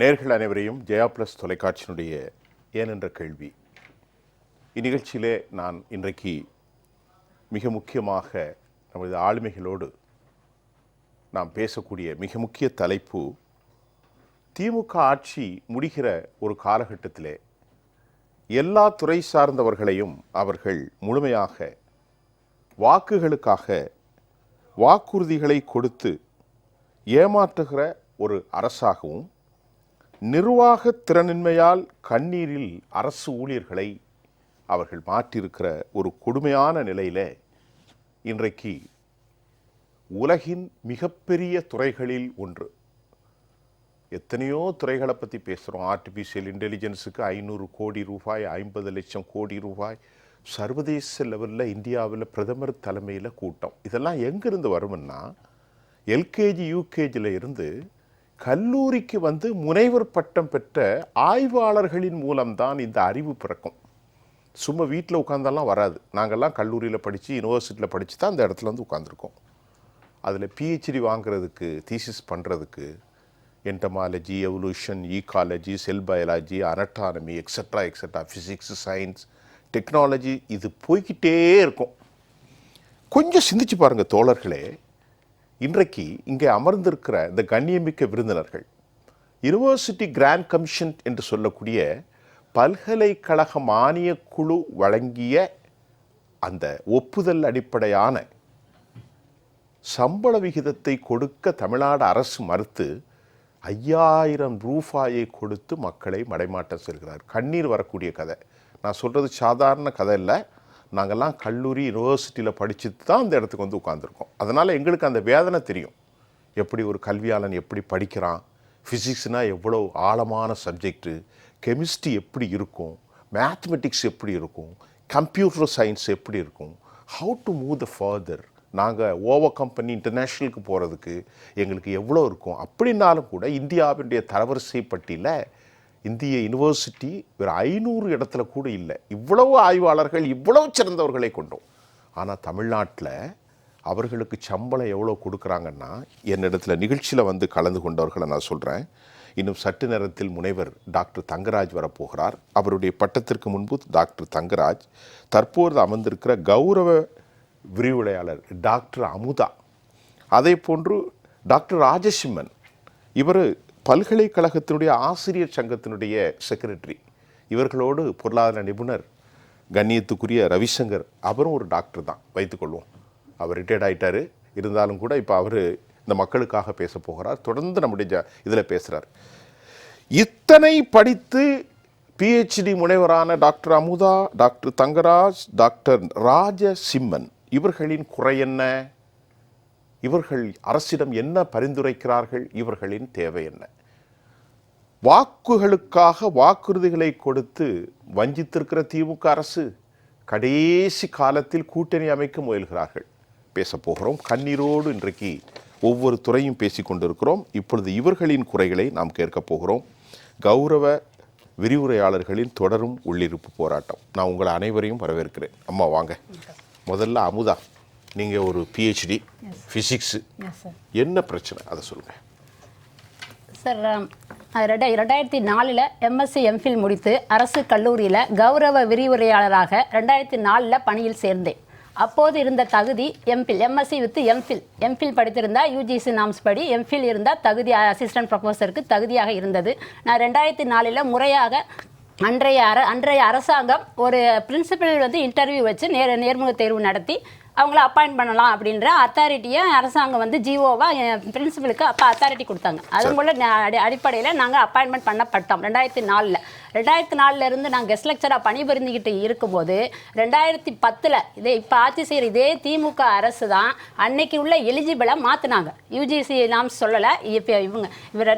நேர்கள் அனைவரையும் ஜெயா பிளஸ் தொலைக்காட்சியினுடைய ஏனென்ற கேள்வி இந்நிகழ்ச்சியிலே நான் இன்றைக்கு மிக முக்கியமாக நமது ஆளுமைகளோடு நாம் பேசக்கூடிய மிக முக்கிய தலைப்பு, திமுக ஆட்சி முடிகிற ஒரு காலகட்டத்திலே எல்லா துறை சார்ந்தவர்களையும் அவர்கள் முழுமையாக வாக்குகளுக்காக வாக்குறுதிகளை கொடுத்து ஏமாற்றுகிற ஒரு அரசாகவும், நிர்வாக திறனின்மையால் கண்ணீரில் அரசு ஊழியர்களை அவர்கள் மாற்றியிருக்கிற ஒரு கொடுமையான நிலையில் இன்றைக்கு உலகின் மிகப்பெரிய துறைகளில் ஒன்று. எத்தனையோ துறைகளை பற்றி பேசுகிறோம். ஆர்டிஃபிஷியல் இன்டெலிஜென்ஸுக்கு 500 கோடி ரூபாய், 50 லட்சம் கோடி ரூபாய் சர்வதேச லெவலில் இந்தியாவில் பிரதமர் தலைமையில் கூட்டம். இதெல்லாம் எங்கிருந்து வரும்னா, எல்கேஜி யூகேஜியில் இருந்து கல்லூரிக்கு வந்து முனைவர் பட்டம் பெற்ற ஆய்வாளர்களின் மூலம்தான் இந்த அறிவு பிறக்கும். சும்மா வீட்டில் உட்காந்தாலாம் வராது. நாங்கள்லாம் கல்லூரியில் படித்து யூனிவர்சிட்டியில் படித்து தான் அந்த இடத்துல வந்து உட்காந்துருக்கோம். அதில் பிஹெச்டி வாங்குறதுக்கு, தீசிஸ் பண்ணுறதுக்கு entomology, evolution, ecology, cell biology, anatomy, extra extra, physics, science, technology, இது போய்கிட்டே இருக்கும். கொஞ்சம் சிந்திச்சு பாருங்கள் தோழர்களே. இன்றைக்கு இங்கே அமர்ந்திருக்கிற இந்த கண்ணியமிக்க விருந்தினர்கள் யூனிவர்சிட்டி கிராண்ட் கமிஷன் என்று சொல்லக்கூடிய பல்கலைக்கழக மானிய குழு வழங்கிய அந்த ஒப்புதல் அடிப்படையான சம்பள விகிதத்தை கொடுக்க தமிழ்நாடு அரசு மறுத்து 5000 ரூபாயை கொடுத்து மக்களை மடைமாட்டம் செல்கிறார். கண்ணீர் வரக்கூடிய கதை. நான் சொல்கிறது சாதாரண கதை இல்லை. நாங்கள்லாம் கல்லூரி யூனிவர்சிட்டியில் படிச்சுட்டு தான் அந்த இடத்துக்கு வந்து உட்காந்துருக்கோம். அதனால் எங்களுக்கு அந்த வேதனை தெரியும். எப்படி ஒரு கல்வியாளன் எப்படி படிக்கிறான், ஃபிசிக்ஸ்னால் எவ்வளோ ஆழமான சப்ஜெக்டு, கெமிஸ்ட்ரி எப்படி இருக்கும், மேத்மெட்டிக்ஸ் எப்படி இருக்கும், கம்ப்யூட்டர் சயின்ஸ் எப்படி இருக்கும், how to move the further. நாங்கள் ஓவர் கம்பெனி இன்டர்நேஷ்னலுக்கு போகிறதுக்கு எங்களுக்கு எவ்வளோ இருக்கும். அப்படின்னாலும் கூட இந்தியாவினுடைய தரவரிசை பட்டியலில் இந்திய யூனிவர்சிட்டி வேறு 500 இடத்துல கூட இல்லை. இவ்வளவு ஆய்வாளர்கள், இவ்வளவு சிறந்தவர்களை கொண்டோம். ஆனால் தமிழ்நாட்டில் அவர்களுக்கு சம்பளம் எவ்வளோ கொடுக்குறாங்கன்னா, என்னிடத்தில் நிகழ்ச்சியில் வந்து கலந்து கொண்டவர்களை நான் சொல்கிறேன். இன்னும் சற்று நேரத்தில் முனைவர் டாக்டர் தங்கராஜ் வரப்போகிறார். அவருடைய பட்டத்திற்கு முன்பு டாக்டர் தங்கராஜ், தற்போது அமர்ந்திருக்கிற கௌரவ விரிவுரையாளர் டாக்டர் அமுதா, அதே போன்று டாக்டர் ராஜசிம்மன், இவர் பல்கலைக்கழகத்தினுடைய ஆசிரியர் சங்கத்தினுடைய செக்ரட்டரி. இவர்களோடு பொருளாதார நிபுணர் கண்ணியத்துக்குரிய ரவிசங்கர், அவரும் ஒரு டாக்டர் தான் வைத்துக்கொள்வோம். அவர் ரிட்டையர்ட் ஆகிட்டார். இருந்தாலும் கூட இப்போ அவர் இந்த மக்களுக்காக பேச போகிறார். தொடர்ந்து நம்முடைய இதில் பேசுகிறார். இத்தனை படித்து PhD முனைவரான doctor Amudha, doctor Thangaraj, doctor Rajasimhan, இவர்களின் குறை என்ன? இவர்கள் அரசிடம் என்ன பரிந்துரைக்கிறார்கள்? இவர்களின் தேவை என்ன? வாக்குகளுக்காக வாக்குறுதிகளை கொடுத்து வஞ்சித்திருக்கிற திமுக அரசு கடைசி காலத்தில் கூட்டணி அமைக்க முயல்கிறார்கள். பேசப்போகிறோம். கண்ணீரோடு இன்றைக்கு ஒவ்வொரு துறையும் பேசி கொண்டிருக்கிறோம். இப்பொழுது இவர்களின் குறைகளை நாம் கேட்கப் போகிறோம். கௌரவ விரிவுரையாளர்களின் தொடரும் உள்ளிருப்பு போராட்டம். நான் உங்களை அனைவரையும் வரவேற்கிறேன். அம்மா வாங்க. முதல்ல அமுதா, நீங்கள் ஒரு பிஹெச்டி ஃபிசிக்ஸு, என்ன பிரச்சனை அதை சொல்லுங்கள் சார். 2004 எம்எஸ்சி எம்ஃபில் முடித்து அரசு கல்லூரியில் கௌரவ விரிவுரையாளராக 2004 பணியில் சேர்ந்தேன். அப்போது இருந்த தகுதி எம்ஃபில், எம்எஸ்சி வித் எம்ஃபில் படித்திருந்தால் யூஜிசி நாம்ஸ் படி, எம்ஃபில் இருந்தால் தகுதி அசிஸ்டன்ட் ப்ரொஃபஸருக்கு தகுதியாக இருந்தது. நான் 2004 முறையாக அன்றைய அரசாங்கம் ஒரு பிரின்சிபல் வந்து இன்டர்வியூ வச்சு நேர்முக தேர்வு நடத்தி அவங்கள அப்பாயிண்ட் பண்ணலாம் அப்படின்ற அத்தாரிட்டியை அரசாங்கம் வந்து ஜிஓவாக பிரின்சிபலுக்கு அப்போ அத்தாரிட்டி கொடுத்தாங்க. அதன் போல் அடிப்படையில் நாங்கள் அப்பாயின்மெண்ட் பண்ணப்பட்டோம் 2004. 2004 நாங்கள் கெஸ்ட் லெக்சராக பணிபுரிந்துக்கிட்டு இருக்கும்போது 2010 இதே இப்போ ஆட்சி செய்கிற இதே திமுக அரசு தான் அன்னைக்கு உள்ள எலிஜிபிளாக மாற்றினாங்க. யூஜிசி நாம் சொல்லலை. இப்போ இவர்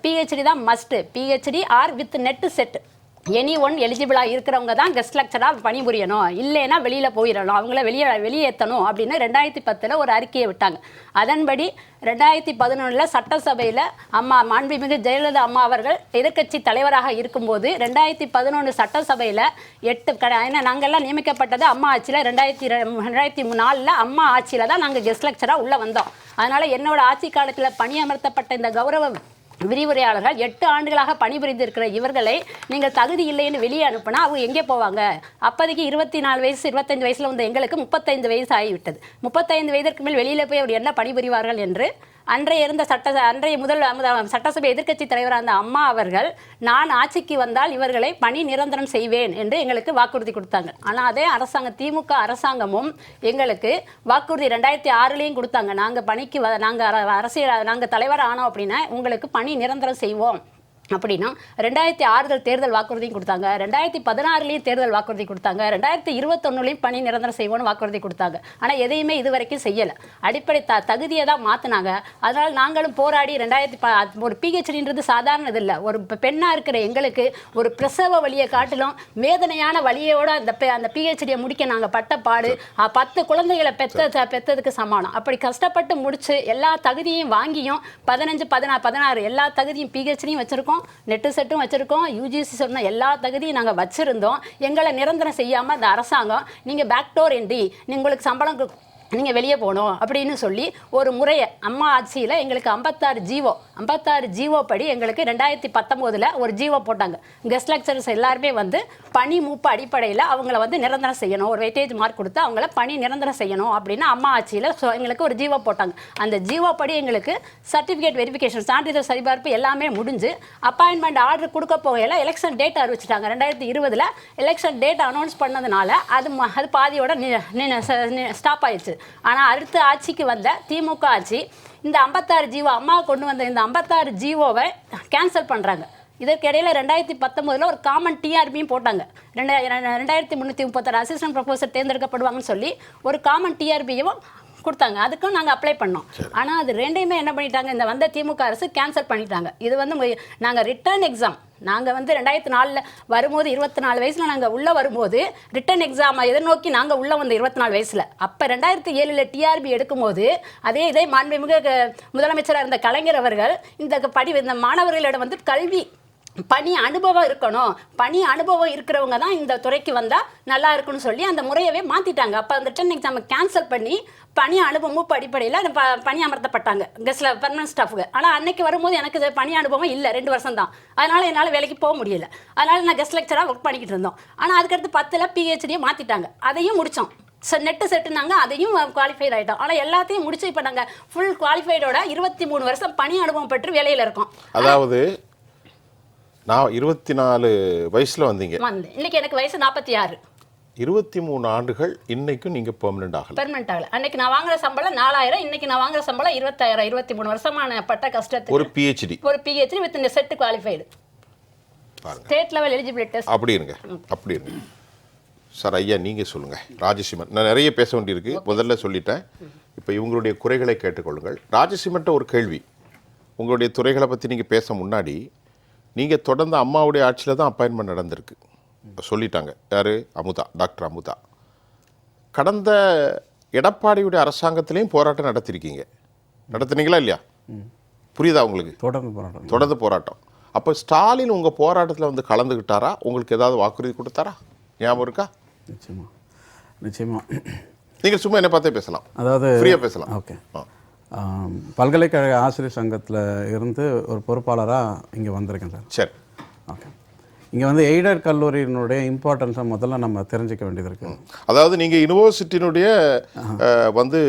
பிஹெச்டி தான் must, PhD or with NET SET, any one எலிஜிபிளாக இருக்கிறவங்க தான் கெஸ்ட் லெக்சராக பணிபுரியணும், இல்லைன்னா வெளியில் போயிடணும், அவங்கள வெளியேற்றணும் அப்படின்னு 2010 ஒரு அறிக்கையை விட்டாங்க. அதன்படி 2011 சட்டசபையில் அம்மா மாண்புமிகு ஜெயலலிதா அம்மா அவர்கள் எதிர்க்கட்சி தலைவராக இருக்கும்போது 2011 சட்டசபையில் 8 ஏன்னா நாங்கள்லாம் நியமிக்கப்பட்டது அம்மா ஆட்சியில் 2004 அம்மா ஆட்சியில் தான் நாங்கள் கெஸ்ட் லெக்சராக உள்ளே வந்தோம். அதனால் என்னோட ஆட்சி காலத்தில் பணியமர்த்தப்பட்ட இந்த கௌரவ விரிவுரையாளர்கள் 8 ஆண்டுகளாக பணிபுரிந்திருக்கிற இவர்களை நீங்கள் தகுதி இல்லைன்னு வெளியே அனுப்புனா அவங்க எங்கே போவாங்க? அப்போதைக்கு 24 வயசு 25 வயசில் வந்து எங்களுக்கு 35 வயசு ஆகிவிட்டது. 35 வயதிற்கு மேல் வெளியில் போய் அவர் என்ன பணிபுரிவார்கள் என்று அன்றைய முதல் சட்டசபை எதிர்க்கட்சி தலைவராக அந்த அம்மா அவர்கள், நான் ஆட்சிக்கு வந்தால் இவர்களை பணி நிரந்தரம் செய்வேன் என்று எங்களுக்கு வாக்குறுதி கொடுத்தாங்க. ஆனால் அதே அரசாங்கம், திமுக அரசாங்கமும் எங்களுக்கு வாக்குறுதி 2006லேயும் கொடுத்தாங்க. நாங்கள் பணிக்கு நாங்கள் தலைவர் ஆனோம் அப்படின்னா உங்களுக்கு பணி நிரந்தரம் செய்வோம் அப்படின்னா 2006 தேர்தல் வாக்குறுதியும் கொடுத்தாங்க, 2016லேயும் தேர்தல் வாக்குறுதி கொடுத்தாங்க, 2021லேயும் பணி நிரந்தரம் செய்வோன்னு வாக்குறுதி கொடுத்தாங்க. ஆனால் எதையுமே இது வரைக்கும் செய்யலை. அடிப்படை தகுதியை தான் மாற்றினாங்க. அதனால் நாங்களும் போராடி ஒரு பிஹெச்டின்றது சாதாரண இது இல்லை. ஒரு பெண்ணாக இருக்கிற எங்களுக்கு ஒரு பிரசவ வலியை காட்டிலும் வேதனையான வலியோட அந்த பிஹெச்டியை முடிக்க நாங்கள் பட்ட பாடு 10 குழந்தைகளை பெற்றதுக்கு சமானம். அப்படி கஷ்டப்பட்டு முடிச்சு எல்லா தகுதியும் வாங்கியும் 15, 16 எல்லா தகுதியும் பிஹெச்டியும் வச்சுருக்கோம், நெட்டு செட்டும் வச்சுருக்கோம், யூஜிசி சொன்ன எல்லா தகுதியும் நாங்கள் வச்சுருந்தோம். எங்களை நிரந்தரம் செய்யாமல் அந்த அரசாங்கம் நீங்கள் பேக்டோர் என்ட்ரி, உங்களுக்கு சம்பளம் நீங்கள் வெளியே போகணும் அப்படின்னு சொல்லி ஒரு முறையை அம்மா ஆட்சியில் எங்களுக்கு 56 ஜீவோ படி எங்களுக்கு 2019 ஒரு ஜீவோ போட்டாங்க. கெஸ்ட் லெக்சரர்ஸ் எல்லாருமே வந்து பணி மூப்பு அடிப்படையில் அவங்கள வந்து நிரந்தரம் செய்யணும், ஒரு வெயிட்டேஜ் மார்க் கொடுத்து அவங்கள பணி நிரந்தரம் செய்யணும் அப்படின்னு அம்மா ஆட்சியில் எங்களுக்கு ஒரு ஜீவோ போட்டாங்க. அந்த ஜீவோ படி எங்களுக்கு சர்டிஃபிகேட் வெரிஃபிகேஷன், சான்றிதழ் சரிபார்ப்பு எல்லாமே முடிஞ்சு அப்பாயின்மெண்ட் ஆர்டர் கொடுக்க போகையில் எலெக்ஷன் டேட் அறிவிச்சிட்டாங்க. 2020 எலெக்ஷன் டேட் அனௌன்ஸ் பண்ணதுனால அது பாதியோட ஸ்டாப் ஆயிடுச்சு. ஆனால் அடுத்த ஆட்சிக்கு வந்த திமுக ஆட்சி இந்த 56 ஜீவோ, அம்மா கொண்டு வந்த இந்த 56 ஜீவோவை கேன்சல் பண்ணுறாங்க. இதற்கிடையில் 2019 ஒரு காமன் டிஆர்பியும் போட்டாங்க. 2336 அசிஸ்டன்ட் ப்ரொஃபஸர் தேர்ந்தெடுக்கப்படுவாங்கன்னு சொல்லி ஒரு காமன் டிஆர்பியும் கொடுத்தாங்க. அதுக்கும் நாங்கள் அப்ளை பண்ணோம். ஆனால் அது ரெண்டையுமே என்ன பண்ணிட்டாங்க, இந்த வந்த திமுக அரசு கேன்சல் பண்ணிட்டாங்க. இது வந்து நாங்கள் ரிட்டர்ன் எக்ஸாம், நாங்கள் வந்து 2004 வரும்போது 24 வயசில் நாங்கள் உள்ளே வரும்போது ரிட்டன் எக்ஸாமை எதிர்நோக்கி நாங்கள் உள்ளே வந்த 24 வயசில். அப்போ 2007 டிஆர்பி எடுக்கும்போது இதே மாண்புமிகு முதலமைச்சராக இருந்த கலைஞர் அவர்கள் இந்த மாணவர்களிடம் வந்து கல்வி பணி அனுபவம் இருக்கணும், பணி அனுபவம் இருக்கிறவங்க தான் இந்த துறைக்கு வந்தால் நல்லா இருக்குன்னு சொல்லி அந்த முறையவே மாற்றிட்டாங்க. அப்போ அந்த ரிட்டன் எக்ஸாமை கேன்சல் பண்ணி பணி அனுபவமும் அடிப்படையில் பணி அமர்த்தப்பட்டாங்க கெஸ்ட்ல பெர்மனன்ட் ஸ்டாஃபுக்கு. ஆனால் அன்னைக்கு வரும்போது எனக்கு பணி அனுபவம் இல்லை, 2 வருஷம் தான். அதனால் என்னால் வேலைக்கு போக முடியல. அதனால் நான் கெஸ்ட் லெக்சராக ஒர்க் பண்ணிக்கிட்டு இருந்தோம். ஆனால் அதுக்கடுத்து 10ல் பிஹெச்டியை மாற்றிட்டாங்க, அதையும் முடித்தோம். நெட்டு செட்டுனாங்க, அதையும் குவாலிஃபைட் ஆகிட்டோம். ஆனால் எல்லாத்தையும் முடிச்சு இப்போ நாங்கள் ஃபுல் குவாலிஃபைடோட 23 வருஷம் பணி அனுபவம் பெற்று வேலையில் இருக்கோம். அதாவது நான் 24 வயசில் வந்தீங்க, இன்னைக்கு எனக்கு வயசு 46. 23 ஆண்டுகள் இன்னைக்கும் நீங்கள் பெர்மனெண்ட் ஆகல. அன்னைக்கு நான் வாங்குற சம்பளம் 4000, இன்னைக்கு நான் வாங்குற சம்பளம் 20000. 23 வருஷமான பட்ட கஷ்டத்துக்கு ஒரு பிஹெச்டி வித் இந்த set qualified state level eligibility test. அப்படி இருங்க சார். ஐயா நீங்கள் சொல்லுங்கள். ராஜசிம்மன், நான் நிறைய பேச வேண்டியிருக்கு, முதல்ல சொல்லிட்டேன். இப்போ இவங்களுடைய குறைகளை கேட்டுக்கொள்ளுங்கள். ராஜசிம்மன்ட்ட ஒரு கேள்வி. உங்களுடைய துறைகளை பற்றி நீங்கள் பேச முன்னாடி நீங்கள் தொடர்ந்து அம்மாவுடைய ஆட்சியில் தான் அப்பாயின்மெண்ட் நடந்திருக்கு சொல்லிட்டாங்க. யார்? அமுதா, டாக்டர் அமுதா. கடந்த எடப்பாடியுடைய அரசாங்கத்திலையும் போராட்டம் நடத்தினீங்களா இல்லையா? புரியுதா உங்களுக்கு? தொடர்ந்து போராட்டம். அப்போ ஸ்டாலின் உங்கள் போராட்டத்தில் வந்து கலந்துக்கிட்டாரா? உங்களுக்கு ஏதாவது வாக்குறுதி கொடுத்தாரா? ஞாபகம் இருக்கா? நிச்சயமா. நீங்கள் சும்மா என்ன பார்த்தே பேசலாம், அதாவது ஃப்ரீயாக பேசலாம். ஓகே. பல்கலைக்கழக ஆசிரியர் சங்கத்தில் இருந்து ஒரு பொறுப்பாளராக இங்கே வந்திருக்கேன் சார். சரி, ஓகே. இங்கே வந்து எய்டட் கல்லூரியினுடைய இம்பார்ட்டன்ஸை முதல்ல நம்ம தெரிஞ்சுக்க வேண்டியது இருக்குது. அதாவது நீங்கள் யூனிவர்சிட்டியினுடைய வந்து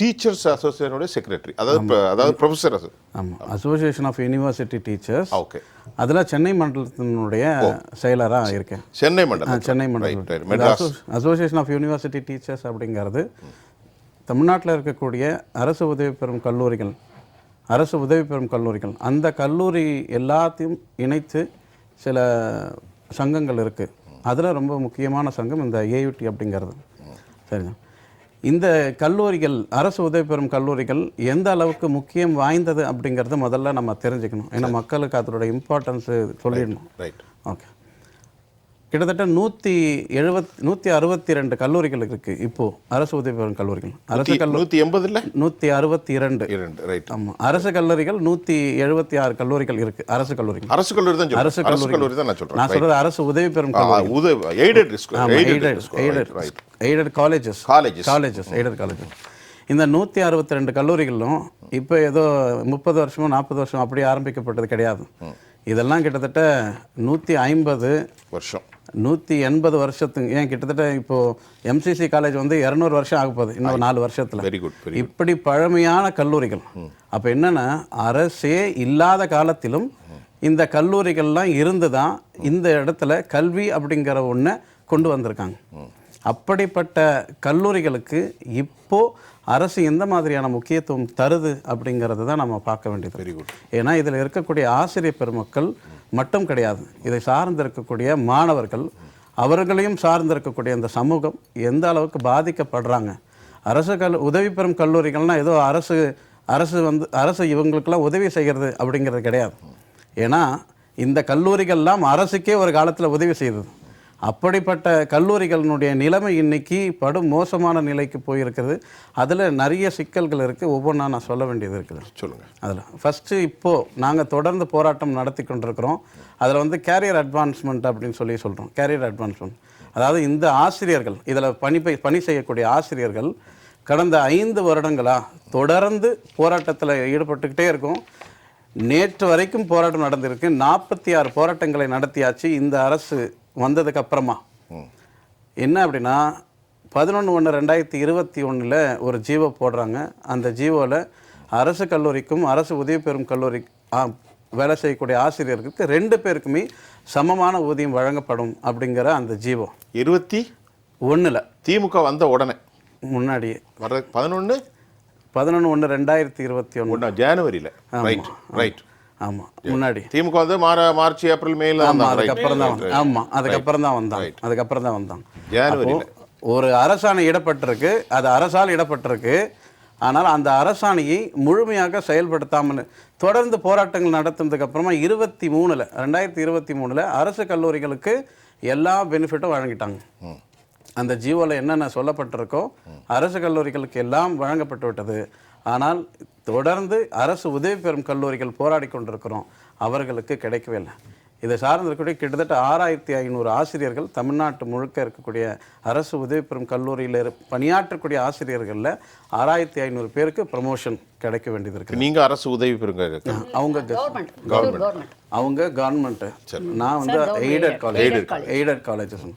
டீச்சர்ஸ் அசோசியேஷனுடைய செக்ரட்டரி, அதாவது ப்ரொஃபஸர். ஆமாம், association of university teachers. Okay. அதில் சென்னை மண்டலத்தினுடைய செயலராக இருக்கேன். சென்னை மண்டலம். அசோசியேஷன் ஆஃப் யூனிவர்சிட்டி டீச்சர்ஸ் அப்படிங்கிறது தமிழ்நாட்டில் இருக்கக்கூடிய அரசு உதவி பெறும் கல்லூரிகள் அந்த கல்லூரி எல்லாத்தையும் இணைத்து சில சங்கங்கள் இருக்குது. அதில் ரொம்ப முக்கியமான சங்கம் இந்த ஏயுடி அப்படிங்கிறது. சரிங்க. இந்த கல்லூரிகள், அரசு உதவி பெறும் கல்லூரிகள் எந்த அளவுக்கு முக்கியம் வாய்ந்தது அப்படிங்கிறத முதல்ல நம்ம தெரிஞ்சுக்கணும். ஏன்னா மக்களுக்கு அதோட இம்பார்ட்டன்ஸு சொல்லிடணும். ஓகே. கிட்டத்தட்ட 162 கல்லூரிகள் இருக்குது இப்போது அரசு உதவி பெறும் கல்லூரிகள். அரசு கல்லூரி 182. ஆமாம், அரசு கல்லூரிகள் 176 கல்லூரிகள் இருக்குது. அரசு கல்லூரி தான் நான் சொல்கிறது. அரசு உதவி பெறும் எய்டட் காலேஜஸ். இந்த 162 கல்லூரிகளும் இப்போ ஏதோ 30 வருஷமோ 40 வருஷம் அப்படி ஆரம்பிக்கப்பட்டது கிடையாது. இதெல்லாம் கிட்டத்தட்ட 150 வருஷம் 180 வருஷத்துக்கு, ஏன் கிட்டத்தட்ட இப்போது MCC காலேஜ் வந்து 200 வருஷம் ஆக போகுது இன்னும் 4 வருஷத்தில். Very good. இப்படி பழமையான கல்லூரிகள். அப்போ என்னென்னா அரசே இல்லாத காலத்திலும் இந்த கல்லூரிகள்லாம் இருந்து தான் இந்த இடத்துல கல்வி அப்படிங்கிற ஒன்றை கொண்டு வந்திருக்காங்க. அப்படிப்பட்ட கல்லூரிகளுக்கு இப்போது அரசு எந்த மாதிரியான முக்கியத்துவம் தருது அப்படிங்கிறது தான் நம்ம பார்க்க வேண்டியது. Very good. ஏன்னா இதில் இருக்கக்கூடிய ஆசிரியர் பெருமக்கள் மட்டும் கிடையாது, இதை சார்ந்திருக்கக்கூடிய மாணவர்கள், அவர்களையும் சார்ந்திருக்கக்கூடிய இந்த சமூகம் எந்த அளவுக்கு பாதிக்கப்படுறாங்க. அரசு உதவி பெறும் கல்லூரிகள்னால் ஏதோ அரசு இவங்களுக்கெல்லாம் உதவி செய்கிறது அப்படிங்கிறது கிடையாது. ஏன்னா இந்த கல்லூரிகள்லாம் அரசுக்கே ஒரு காலத்தில் உதவி செய்தது. அப்படிப்பட்ட கல்லூரிகளினுடைய நிலைமை இன்னைக்கு படும் மோசமான நிலைக்கு போயிருக்கிறது. அதில் நிறைய சிக்கல்கள் இருக்குது, ஒவ்வொன்றா நான் சொல்ல வேண்டியது இருக்குது. சொல்லுங்கள். அதில் ஃபஸ்ட்டு இப்போது நாங்கள் தொடர்ந்து போராட்டம் நடத்தி கொண்டிருக்கிறோம். அதில் வந்து கேரியர் அட்வான்ஸ்மெண்ட் அப்படின்னு சொல்கிறோம். கேரியர் அட்வான்ஸ்மெண்ட் அதாவது இந்த ஆசிரியர்கள், இதில் பணி செய்யக்கூடிய ஆசிரியர்கள் கடந்த 5 வருடங்களாக தொடர்ந்து போராட்டத்தில் ஈடுபட்டுக்கிட்டே இருக்கும். நேற்று வரைக்கும் போராட்டம் நடந்திருக்கு. 46 போராட்டங்களை நடத்தியாச்சு. இந்த அரசு வந்ததுக்கு அப்புறமா என்ன அப்படின்னா 11/1/2021 ஒரு ஜீவோ போடுறாங்க. அந்த ஜீவோவில் அரசு கல்லூரிக்கும் அரசு உதவி பெறும் கல்லூரி வேலை செய்யக்கூடிய ஆசிரியர்களுக்கு 2 பேருக்குமே சமமான ஊதியம் வழங்கப்படும் அப்படிங்கிற அந்த ஜீவோ 21 திமுக வந்த உடனே முன்னாடியே வர 11/1/2021 ஜனவரியில். ரைட். ஆமாம், முன்னாடி திமுக வந்து மார்ச் ஏப்ரல் மேல அதுக்கப்புறம் தான் அதுக்கப்புறம் தான் வந்தாங்க. ஜனவரியில் ஒரு அரசாணை இடப்பட்டிருக்கு, அது அரசால் இடப்பட்டிருக்கு. ஆனால் அந்த அரசாணையை முழுமையாக செயல்படுத்தாமல் தொடர்ந்து போராட்டங்கள் நடத்துனதுக்கு அப்புறமா 2023 அரசு கல்லூரிகளுக்கு எல்லா பெனிஃபிட்டும் வழங்கிட்டாங்க. அந்த ஜீவோவில் என்னென்ன சொல்லப்பட்டிருக்கோ அரசு கல்லூரிகளுக்கு எல்லாம் வழங்கப்பட்டு விட்டது. ஆனால் தொடர்ந்து அரசு உதவி பெறும் கல்லூரிகள் போராடி கொண்டிருக்கிறோம், அவர்களுக்கு கிடைக்கவே இல்லை. இதை சார்ந்திருக்கக்கூடிய கிட்டத்தட்ட 6500 ஆசிரியர்கள் தமிழ்நாட்டு முழுக்க இருக்கக்கூடிய அரசு உதவி பெறும் கல்லூரியில் பணியாற்றக்கூடிய ஆசிரியர்களில் 6500 பேருக்கு ப்ரமோஷன் கிடைக்க வேண்டியது இருக்குது. நீங்கள் அரசு உதவி பெறுங்க, அவங்க கவர்மெண்ட்டு. நான் வந்து எய்டட் காலேஜஸ்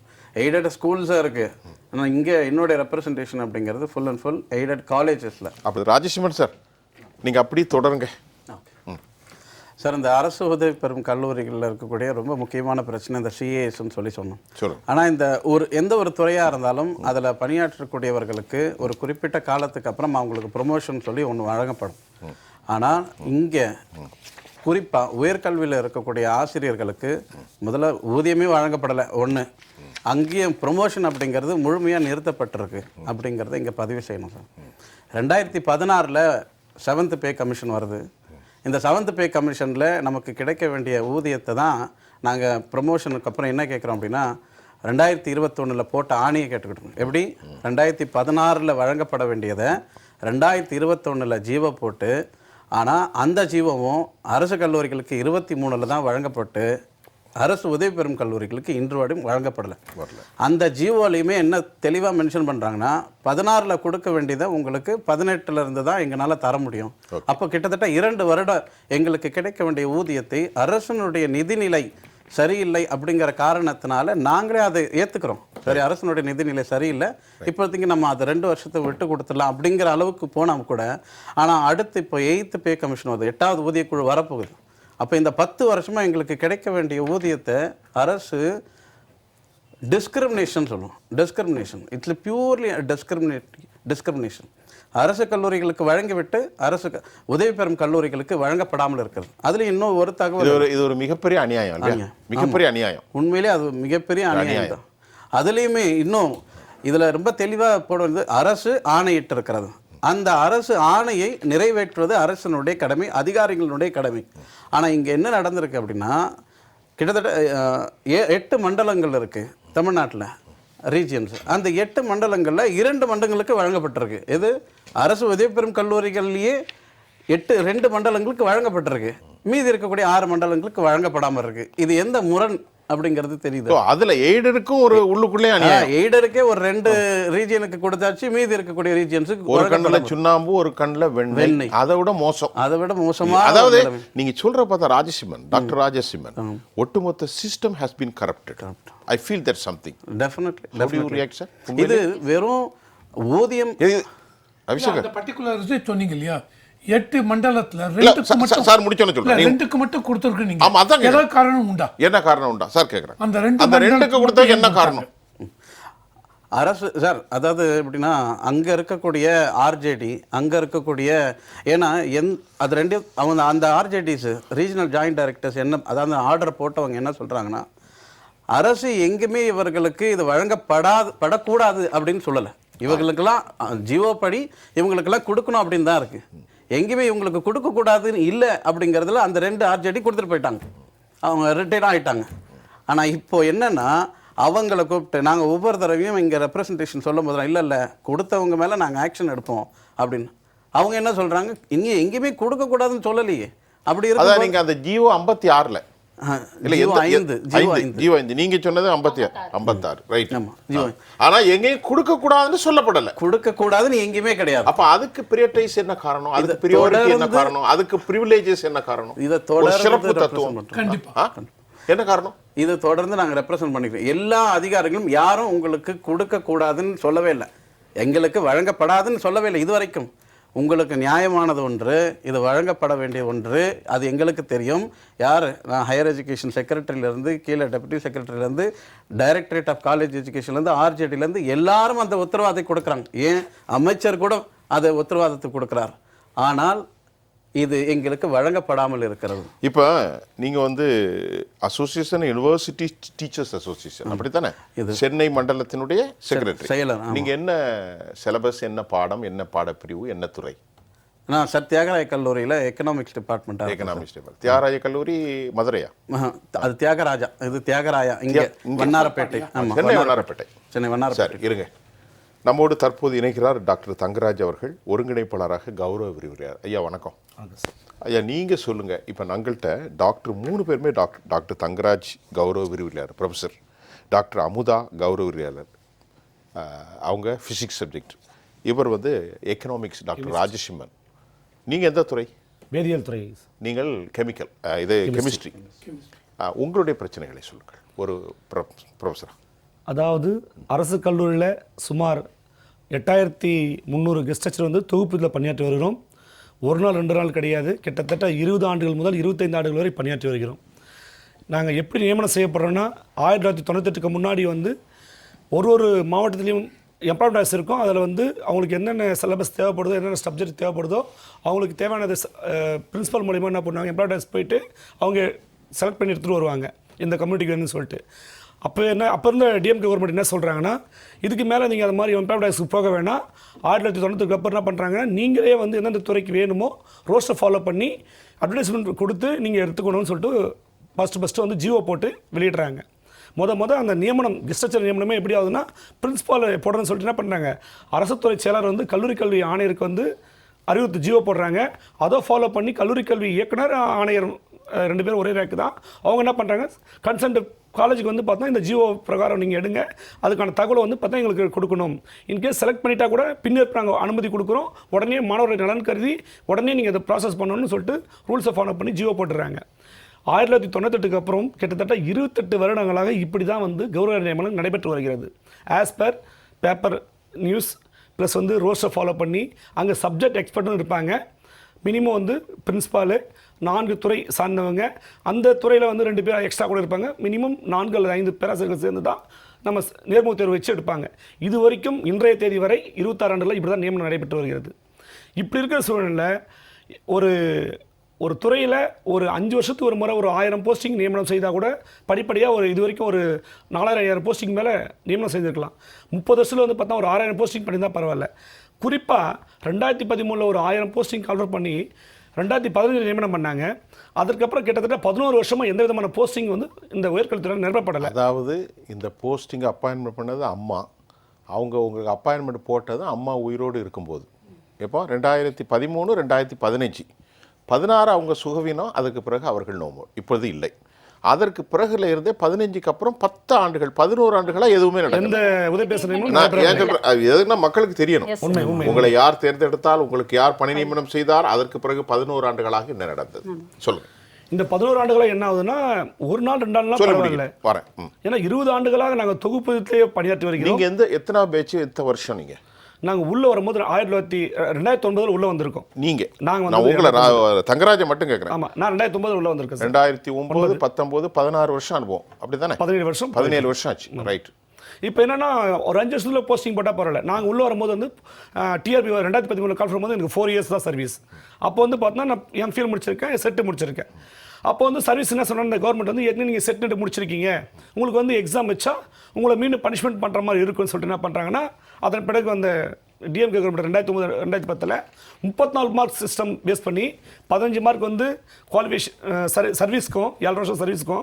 எய்டட் ஸ்கூல்ஸாக இருக்குது. ஆனால் இங்கே என்னுடைய ரெப்ரசன்டேஷன் அப்படிங்கிறது ஃபுல் அண்ட் ஃபுல் எய்டட் காலேஜஸில். அப்படி ராஜேஷ்மன் சார் நீங்கள் அப்படி தொடருங்க சார். இந்த அரசு உதவி பெறும் கல்லூரிகளில் இருக்கக்கூடிய ரொம்ப முக்கியமான பிரச்சனை இந்த CASன்னு சொன்னோம். ஆனால் இந்த எந்த ஒரு துறையாக இருந்தாலும் அதில் பணியாற்றக்கூடியவர்களுக்கு ஒரு குறிப்பிட்ட காலத்துக்கு அப்புறம் அவங்களுக்கு ப்ரொமோஷன் சொல்லி ஒன்று வழங்கப்படும். ஆனால் இங்கே குறிப்பாக உயர்கல்வியில் இருக்கக்கூடிய ஆசிரியர்களுக்கு முதல்ல ஊதியமே வழங்கப்படலை. ஒன்று, அங்கேயும் ப்ரொமோஷன் அப்படிங்கிறது முழுமையாக நிறுத்தப்பட்டிருக்கு அப்படிங்கிறத இங்கே பதிவு செய்யணும் சார். 2016 7th பே கமிஷன் வருது. இந்த 7th பே கமிஷனில் நமக்கு கிடைக்க வேண்டிய ஊதியத்தை தான் நாங்கள் ப்ரொமோஷனுக்கு அப்புறம் என்ன கேட்குறோம் அப்படின்னா 2021 போட்ட ஆணையை கேட்டுக்கிட்டோம். எப்படி 2016 வழங்கப்பட வேண்டியதை 2021 ஜீவோ போட்டு, ஆனால் அந்த ஜீவோவும் அரசு கல்லூரிகளுக்கு 23 தான் வழங்கப்பட்டு அரசு உதவி பெறும் கல்லூரிகளுக்கு இன்று வரையும் வழங்கப்படலை. அந்த ஜீவோலையுமே என்ன தெளிவாக மென்ஷன் பண்ணுறாங்கன்னா 16 கொடுக்க வேண்டியதை உங்களுக்கு 18 தான் எங்களால் தர முடியும். அப்போ கிட்டத்தட்ட 2 வருடம் எங்களுக்கு கிடைக்க வேண்டிய ஊதியத்தை அரசனுடைய நிதிநிலை சரியில்லை அப்படிங்கிற காரணத்தினால நாங்களே அதை ஏற்றுக்கிறோம். சரி, அரசனுடைய நிதிநிலை சரியில்லை, இப்போதைக்கு நம்ம அதை 2 வருஷத்தை விட்டு கொடுத்துடலாம் அப்படிங்கிற அளவுக்கு போனால் கூட, ஆனால் அடுத்து இப்போ 8th பே கமிஷன் வருது, 8வது ஊதியக்குழு வரப்போகுது. அப்போ இந்த 10 வருஷமாக எங்களுக்கு கிடைக்க வேண்டிய ஊதியத்தை அரசு டிஸ்கிரிமினேஷன் சொல்லுவோம். Discrimination, it's purely discrimination. அரசு கல்லூரிகளுக்கு வழங்கிவிட்டு அரசு உதவி பெறும் கல்லூரிகளுக்கு வழங்கப்படாமல் இருக்கிறது. அதில் இன்னும் ஒரு தகவல், இது ஒரு மிகப்பெரிய அநியாயம், மிகப்பெரிய அநியாயம். உண்மையிலே அது மிகப்பெரிய அநியாயம் தான். அதுலேயுமே இன்னும் இதில் ரொம்ப தெளிவாக போடுவது அரசு ஆணையிட்டு இருக்கிறது. அந்த அரசு ஆணையை நிறைவேற்றுவது அரசனுடைய கடமை, அதிகாரிகளுடைய கடமை. ஆனால் இங்கே என்ன நடந்திருக்கு அப்படின்னா கிட்டத்தட்ட 8 மண்டலங்கள் இருக்குது தமிழ்நாட்டில், ரீஜியன்ஸ். அந்த 8 மண்டலங்களில் 2 மண்டலங்களுக்கு வழங்கப்பட்டிருக்கு. எது அரசு உதவி பெறும் கல்லூரிகள்லேயே 2 மண்டலங்களுக்கு வழங்கப்பட்டிருக்கு. மீதி இருக்கக்கூடிய 6 மண்டலங்களுக்கு வழங்கப்படாமல் இருக்குது. இது எந்த முரண் அப்படிங்கிறது தெரியுது. So, அதுல எய்டருக்கும் ஒரு உள்ளுக்குள்ளே அநியாயம். எய்டருக்கே ஒரு 2 ரீஜியனுக்கு கொடுத்தாச்சு, மீதி இருக்கக்கூடிய ரீஜியன்ஸுக்கு ஒரு கண்ணுல சுண்ணாம்பு, ஒரு கண்ணுல வெண்ணெய். அதை விட மோசம். அதை விட மோசமா. அதாவது நீங்க சொல்ற பார்த்தா ராஜசிம்மன், டாக்டர் ராஜசிம்மன், ஒட்டுமொத்த system has been corrupted. I feel that something. Definitely. இது வெறும் ஊதியம். அபிஷேக் அந்த பர்టిక్యులர் சொன்னீங்க இல்லையா, 8 மண்டலத்துல 2க்கு மட்டும் சார் முடிச்சோன்னு சொல்றேன். 2க்கு மட்டும் கொடுத்திருக்கு நீங்க. ஆமா, அதான் ஏதாவது காரணம் உண்டா? என்ன காரணம் உண்டா சார் கேக்குறேன். அந்த 2க்கு கொடுத்தா என்ன காரணம்? அரசு சார், அதாவது எப்படின்னா அங்க இருக்கக்கூடிய ஆர்ஜேடி, அங்க இருக்கக்கூடிய, ஏன்னா அது ரெண்டு அவங்க அந்த ஆர்ஜேடிஸ் ரீஜனல் ஜாயிண்ட் டைரக்டர்ஸ் என்ன, அதாவது ஆர்டர் போட்டவங்க என்ன சொல்றாங்கன்னா, அரசு எங்குமே இவர்களுக்கு இது படக்கூடாது அப்படின்னு சொல்லலை. இவங்களுக்கெல்லாம் ஜியோ படி இவங்களுக்கெல்லாம் கொடுக்கணும் அப்படின்னு தான் இருக்கு. எங்கேயுமே இவங்களுக்கு கொடுக்கக்கூடாதுன்னு இல்லை அப்படிங்கிறதுல அந்த 2 ஆர்ஜேடி கொடுத்துட்டு போயிட்டாங்க, அவங்க ரிட்டையர்ட் ஆகிட்டாங்க. ஆனால் இப்போ என்னென்னா, அவங்கள கூப்பிட்டு நாங்கள் ஒவ்வொரு தடவையும் இங்கே ரெப்ரசன்டேஷன் சொல்லும் போது இல்லை கொடுத்தவங்க மேலே நாங்கள் ஆக்ஷன் எடுப்போம் அப்படின்னு அவங்க என்ன சொல்கிறாங்க, இங்கே எங்கேயுமே கொடுக்கக்கூடாதுன்னு சொல்லலையே. அப்படி இருக்கு. நீங்கள் அந்த ஜியோ 56ல் நீங்க சொன்னது 56 ரைட். ஆனா எங்கேயும் கொடுக்க கூடாதுன்னு சொல்லப்படல. கொடுக்க கூடாதுன்னு எங்கேயுமே கிடையாது. அப்ப அதுக்கு பிரியடைஸ் என்ன காரணம்? அதுக்கு பிரியாரிட்டி என்ன காரணம்? அதுக்கு பிரிவிலேஜஸ் என்ன காரணம்? இத தொடர்ந்து தத்துவம் கண்டிப்பா என்ன காரணம்? இதை தொடர்ந்து நாங்க ரெப்ரசன்ட் பண்ணிக்கிறோம். எல்லா அதிகாரிகளும் யாரும் உங்களுக்கு கொடுக்க கூடாதுன்னு சொல்லவே இல்லை, எங்களுக்கு வழங்கப்படாதுன்னு சொல்லவே இல்லை இதுவரைக்கும். உங்களுக்கு நியாயமானது ஒன்று, இது வழங்கப்பட வேண்டிய ஒன்று, அது எங்களுக்கு தெரியும். யார், நான் ஹையர் எஜுகேஷன் செக்ரட்டரியிலேருந்து கீழே டெப்யூட்டி செக்ரட்டரியிலேருந்து டைரக்டரேட் ஆஃப் காலேஜ் எஜுகேஷன்லேருந்து ஆர்ஜேடிலேருந்து எல்லாரும் அந்த உத்தரவாதத்தை கொடுக்குறாங்க. ஏன் அமைச்சர் கூட அதை உத்தரவாதத்தை கொடுக்குறார். ஆனால் இது எங்களுக்கு வழங்கப்படாமல் இருக்கிறது. இப்போ நீங்கள் அசோசியேஷன் யூனிவர்சிட்டி டீச்சர்ஸ் அசோசியேஷன் அப்படித்தானே, இது சென்னை மண்டலத்தினுடைய செக்ரட்டரி செயலர். நீங்கள் என்ன சிலபஸ், என்ன பாடம், என்ன பாடப்பிரிவு, என்ன துறை? நான் சார் தியாகராய கல்லூரியில் economics department. Economics department. Thyagaraya கல்லூரி மதுரையா? அது தியாகராஜா, இது தியாகராயா இங்கே வண்ணாரப்பேட்டை. ஆமாம், சென்னை வண்ணாரப்பேட்டை. சென்னை வண்ணாரப்பேட்டை. சரி இருங்க, நம்மோடு தற்போது இணைக்கிறார் டாக்டர் தங்கராஜ் அவர்கள், ஒருங்கிணைப்பாளராக கௌரவ விரிவுரையார். ஐயா வணக்கம். ஐயா நீங்கள் சொல்லுங்கள், இப்போ நாங்கள்கிட்ட டாக்டர் 3 பேருமே டாக்டர் தங்கராஜ் கௌரவ விரிவுரையாளர் ப்ரொஃபஸர், டாக்டர் அமுதா கௌரவ விரிவுரையாளர், அவங்க ஃபிசிக்ஸ் சப்ஜெக்ட், இவர் எக்கனாமிக்ஸ் டாக்டர் ராஜசிம்மன். நீங்கள் எந்த துறை? வேதியியல் துறை. நீங்கள் கெமிக்கல், இது கெமிஸ்ட்ரி. உங்களுடைய பிரச்சனைகளை சொல்லுங்கள் ஒரு ப்ரொஃபஸரா. அதாவது அரசு கல்லூரியில் சுமார் 8300 கெஸ்ட் லெக்சர் தொகுப்பில் பணியாற்றி வருகிறோம். ஒரு நாள் 2 நாள் கிடையாது, கிட்டத்தட்ட 20 ஆண்டுகள் முதல் 25 ஆண்டுகள் வரை பணியாற்றி வருகிறோம். நாங்கள் எப்படி நியமனம் செய்யப்படுறோன்னா, 1998க்கு முன்னாடி ஒரு மாவட்டத்திலையும் எம்ப்ளாய்மெண்ட் இருக்கும். அதில் அவங்களுக்கு என்னென்ன சிலபஸ் தேவைப்படுதோ, என்னென்ன சப்ஜெக்ட் தேவைப்படுதோ, அவங்களுக்கு தேவையானது பிரின்ஸிபல் மூலிமா என்ன பண்ணுவாங்க, எம்ப்ளாய்மெண்ட் போயிட்டு அவங்க செலக்ட் பண்ணி எடுத்துகிட்டு வருவாங்க இந்த கம்யூனிட்டிக்கு வேணும்னு சொல்லிட்டு. அப்போ இருந்த டிஎம்கே கவர்மெண்ட் என்ன சொல்கிறாங்கன்னா, இதுக்கு மேலே நீங்கள் அது மாதிரி எம்ப்ளாய்மெண்ட் போக வேணாம். 1990க்கு அப்புறம் என்ன பண்ணுறாங்கன்னா, நீங்களே எந்தெந்த துறைக்கு வேணுமோ ரோஸ்ட்டை ஃபாலோ பண்ணி அட்வர்டைஸ்மெண்ட் கொடுத்து நீங்கள் எடுத்துக்கணும்னு சொல்லிட்டு ஃபஸ்ட்டு ஜியோ போட்டு வெளியிடுறாங்க. அந்த நியமனம் கெஸ்ட் நியமனமே எப்படி ஆகுதுன்னா, பிரின்ஸிபால் போடுறேன்னு சொல்லிட்டு என்ன பண்ணுறாங்க, அரசு துறை செயலர் கல்லூரி ஆணையருக்கு அறிவுறுத்து ஜியோ போடுறாங்க. அதை ஃபாலோ பண்ணி கல்லூரி கல்வி இயக்குனர் ஆணையர் 2 பேரும் ஒரே ரேக்கு தான். அவங்க என்ன பண்ணுறாங்க, கன்சென்ட் காலேஜுக்கு பார்த்தா இந்த ஜியோ பிரகாரம் நீங்கள் எடுங்க, அதுக்கான தகவலை பார்த்தா எங்களுக்கு கொடுக்கணும். இன்கேஸ் செலக்ட் பண்ணிட்டா கூட பின்னர் நாங்கள் அனுமதி கொடுக்குறோம், உடனே மாணவர்கள் நலன் கருதி உடனே நீங்கள் இதை ப்ராசஸ் பண்ணணும்னு சொல்லிட்டு ரூல்ஸை ஃபாலோ பண்ணி ஜியோ போட்டுறாங்க. 1998க்கு அப்புறம் கிட்டத்தட்ட 28 வருடங்களாக இப்படி தான் கௌரவ நியமனம் நடைபெற்று வருகிறது. As per paper news plus ரோஸ்ட்டை ஃபாலோ பண்ணி அங்கே சப்ஜெக்ட் எக்ஸ்பர்ட்டும் இருப்பாங்க. மினிமம் பிரின்ஸிபாலு 4 துறை சார்ந்தவங்க, அந்த துறையில் 2 பேர் எக்ஸ்ட்ரா கூட இருப்பாங்க. மினிமம் 4 அல்லது 5 பேராசிரியர்கள் சேர்ந்து தான் நம்ம நேர்முக தேர்வு வச்சு எடுப்பாங்க. இது வரைக்கும் இன்றைய தேதி வரை 26 ஆண்டுகளில் இப்படி தான் நியமனம் நடைபெற்று வருகிறது. இப்படி இருக்கிற சூழ்நிலையில் ஒரு துறையில் ஒரு 5 வருஷத்துக்கு ஒரு முறை ஒரு 1000 போஸ்டிங் நியமனம் செய்தால் கூட படிப்படியாக இது வரைக்கும் ஒரு 4000 போஸ்டிங் மேலே நியமனம் செய்திருக்கலாம். 30 வருஷத்தில் பார்த்தா ஒரு 6000 போஸ்டிங் பண்ணியிருந்தால் பரவாயில்ல. குறிப்பாக 2013 ஒரு 1000 போஸ்டிங் கால்ஃபர் பண்ணி 2015 நியமனம் பண்ணாங்க. அதற்கப்புறம் கிட்டத்தட்ட 11 வருஷமாக எந்த விதமான போஸ்டிங் இந்த உயர்கல்வித்துறையில் நிரப்பப்படலை. அதாவது இந்த போஸ்டிங் அப்பாயின்மெண்ட் பண்ணது அம்மா, உங்களுக்கு அப்பாயின்மெண்ட் போட்டது அம்மா உயிரோடு இருக்கும்போது. எப்போ 2013 2015 16 அவங்க சுகவீனம், அதுக்கு பிறகு அவர்கள் நோம்பு இப்பொழுது இல்லை. அதற்கு பிறகுல இருந்தே 15க்கு அப்புறம் 10 ஆண்டுகள் 11 ஆண்டுகளா எதுவுமே நடக்கல. எந்த உதவி பேசுறீங்களோ நான் ஏன் சொல்றேன், அது எதுக்குன்னா மக்களுக்கு தெரியணும். உங்களை யார் தேர்ந்தெடுத்தால், உங்களுக்கு யார் பணி நியமனம் செய்தார், அதற்கு பிறகு 11 ஆண்டுகளாக என்ன நடந்தது சொல்லுங்க. இந்த 11 ஆண்டுகளா என்ன ஆகுதுன்னா, ஒரு நாள் 2 நாள்லாம் சொல்ல பரவாயில்ல. முடியும் வரேன். ஏன்னா 20 ஆண்டுகளாக நாங்கள் தொகுப்பதிலே பணியாற்றி வருகிறோம். நீங்க எத்தனை பேட்ச், எத்தனை வருஷம் நீங்க? நாங்கள் உள்ள வரும்போது 2009 உள்ள வந்திருக்கோம். நீங்க நாங்க நான் உங்களை தங்கராஜை மட்டும் கேட்குறேன். ஆமா, நான் 2009 உள்ள வந்திருக்கேன் சார். 2009, 19, 16 வருஷம் அனுபவம் அப்படிதானே? 17 வருஷம் 17 வருஷம் ஆச்சு. ரைட். இப்போ என்னன்னா, ஒரு 5 வருஷத்துல போஸ்டிங் போட்டால் பரவாயில்ல. நாங்கள் உள்ள வரும்போது வந்து டிஆர்பி 2013 கால் வரும்போது எனக்கு 4 இயர்ஸ் தான் சர்வீஸ். அப்போ வந்து பார்த்தீங்கன்னா நான் எம்ஃபில் முடிச்சிருக்கேன், செட்டு முடிச்சிருக்கேன். அப்போ வந்து சர்வீஸ் என்ன சொன்னாங்க, இந்த கவர்மெண்ட் வந்து ஏற்கனவே நீங்கள் செட் முடிச்சிருக்கீங்க, உங்களுக்கு வந்து எக்ஸாம் வச்சா உங்களை மீண்டும் பனிஷ்மெண்ட் பண்ணுற மாதிரி இருக்குன்னு சொல்லிட்டு என்ன பண்ணுறாங்கன்னா, அதன் பிறகு அந்த DMK government 2009-2010 34 mark system base பண்ணி 15 மார்க் வந்து குவாலிஃபிகேஷன் சர்வீஸ்க்கும், 7 வருஷம் சர்வீஸ்க்கும்,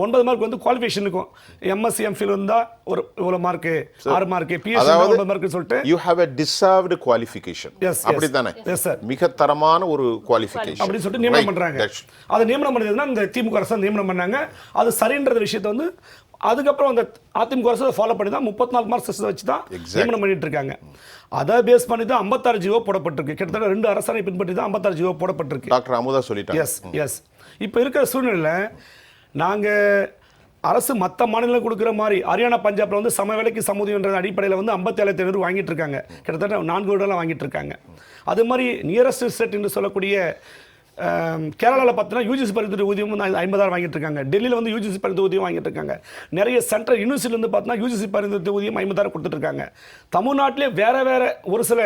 9 மார்க் வந்து குவாலிஃபிகேஷனுக்கும். எம்எஸ்சி எம்ஃபில் வந்தால் ஒரு இவ்வளோ மார்க்கு, 6 மார்க்கு, பிஎஸ்சி 9 மார்க்குன்னு சொல்லிட்டு you have a deserved qualification. Yes, அப்படிதானே? Yes sir. மிக தரமான ஒரு குவாலிஃபிகேஷன் அப்படின்னு சொல்லிட்டு நியமனம் பண்றாங்க. அதை நியமனம் பண்ணதுன்னா இந்த திமுக அரசு நியமனம் பண்ணாங்க. அது சரின்ற விஷயத்தை வந்து அதுக்கப்புறம் அந்த அதிமுக அரசு ஃபாலோ பண்ணி தான் 34 மார்க் சிஸ்டம் வச்சு தான் நியமனம் பண்ணிட்டு இருக்காங்க. அதை பேஸ் பண்ணி தான் 56 ஜிஓ போடப்பட்டிருக்கு. கிட்டத்தட்ட 2 அரசாணை பின்பற்றி தான் 56 ஜிஓ போடப்பட்டிருக்கு. டாக்டர் அமுதா சொல்லிட்டாங்க. எஸ். இப்போ இருக்கிற சூழ்நிலையில் நாங்கள் அரசு மற்ற மாநிலம் கொடுக்குற மாதிரி ஹரியானா, பஞ்சாப்ல வந்து சம வேலைக்கு சமூதியன்ற அடிப்படையில் வந்து 57,500 வாங்கிட்டு இருக்காங்க. கிட்டத்தட்ட 4 வருடம்லாம் வாங்கிட்டு இருக்காங்க. அது மாதிரி நியரஸ்ட் ஸ்டேட் என்று சொல்லக்கூடிய கேரளாவில் பார்த்தீங்கன்னா யூஜிசி பரிந்துரை ஊதியம் வந்து 50,000 வாங்கிட்டு இருக்காங்க. டெல்லியில் வந்து யூஜிசி பரிந்துரை ஊதியம் வாங்கிட்டு இருக்காங்க. நிறைய சென்ட்ரல் யூனிவர்சிட்டிலேருந்து பார்த்தீங்கன்னா யூஜிசி பரிந்துரை ஊதியம் 50,000 கொடுத்துட்டு இருக்காங்க. தமிழ்நாட்டிலே வேற ஒரு சில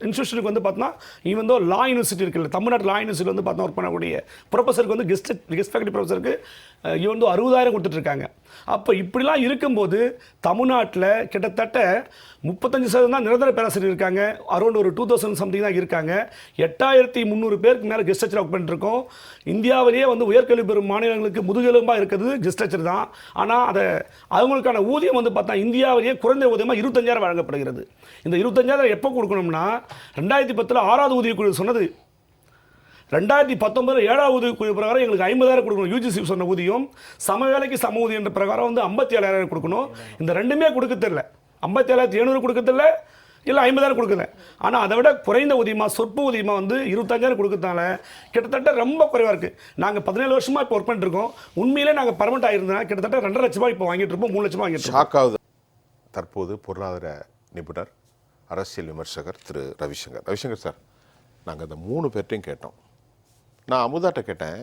இன்ஸ்டியூஷனுக்கு வந்து பார்த்தீங்கன்னா ஈவன் தோ லா யூனிவர்சிட்டி இருக்குல்ல, தமிழ்நாடு லா யூனிவர்சிட்டி வந்து பார்த்தா ஒர்க் பண்ணக்கூடிய ப்ரொஃபஸருக்கு வந்து கெஸ்ட் ஃபேக்கல்டி ப்ரொஃபஸருக்கு ஈவன் தோ 60,000 கொடுத்துட்டு இருக்காங்க. அப்போ இப்படிலாம் இருக்கும்போது தமிழ்நாட்டில் கிட்டத்தட்ட 35% தான் நிரந்தர பேராசிரியர் இருக்காங்க. அரௌண்ட் ஒரு 2000 சம்திங் தான் இருக்காங்க. 8,300 பேருக்கு மேலே கெஸ்ட் லெக்சர் ஒர்க் பண்ணிருக்கோம். இந்தியாவிலேயே வந்து உயர்கல்வி பெறும் மாநிலங்களுக்கு முதுகெலும்பாக இருக்கிறது கெஸ்ட் லெக்சர் தான். ஆனால் அதை அவங்களுக்கான ஊதியம் வந்து பார்த்தா இந்தியாவிலேயே குறைந்த ஊதியமாக 25,000 வழங்கப்படுகிறது. இந்த 25,000 எப்போ கொடுக்கணும்னா 2010 6வது ஊதியக்குழு சொன்னது. 2019 7வது ஊதியக்குழு பிரகாரம் எங்களுக்கு 50,000 கொடுக்கணும். யூஜிசி சொன்ன ஊதியம் சம வேலைக்கு சம ஊதியம் என்ற பிரகாரம் வந்து 57,000 கொடுக்கணும். இந்த ரெண்டுமே கொடுக்க தெரியல. 57,700 கொடுக்க தெரியல, இல்லை 50,000 கொடுக்குது. ஆனால் அதை விட குறைந்த ஊதியமாக, சொற்ப ஊதியமாக வந்து 25,000 கொடுக்கறதுனால கிட்டத்தட்ட ரொம்ப குறைவாக இருக்குது. நாங்கள் 17 வருஷமாக இப்போ ஒர்க் பண்ணிட்டு இருக்கோம். உண்மையிலே நாங்கள் பர்மனெண்ட் ஆகிருந்தா கிட்டத்தட்ட 2.5 லட்ச ரூபாய் இப்போ வாங்கிட்டு இருப்போம், 3 லட்சம் வாங்கிட்டு இருக்கோம். ஷாக்காகுது. தற்போது பொருளாதார நிபுணர், அரசியல் விமர்சகர் திரு ரவிசங்கர் சார், நாங்கள் அந்த 3 பேர்ட்டையும் கேட்டோம். நான் அமுதாட்ட கேட்டேன்,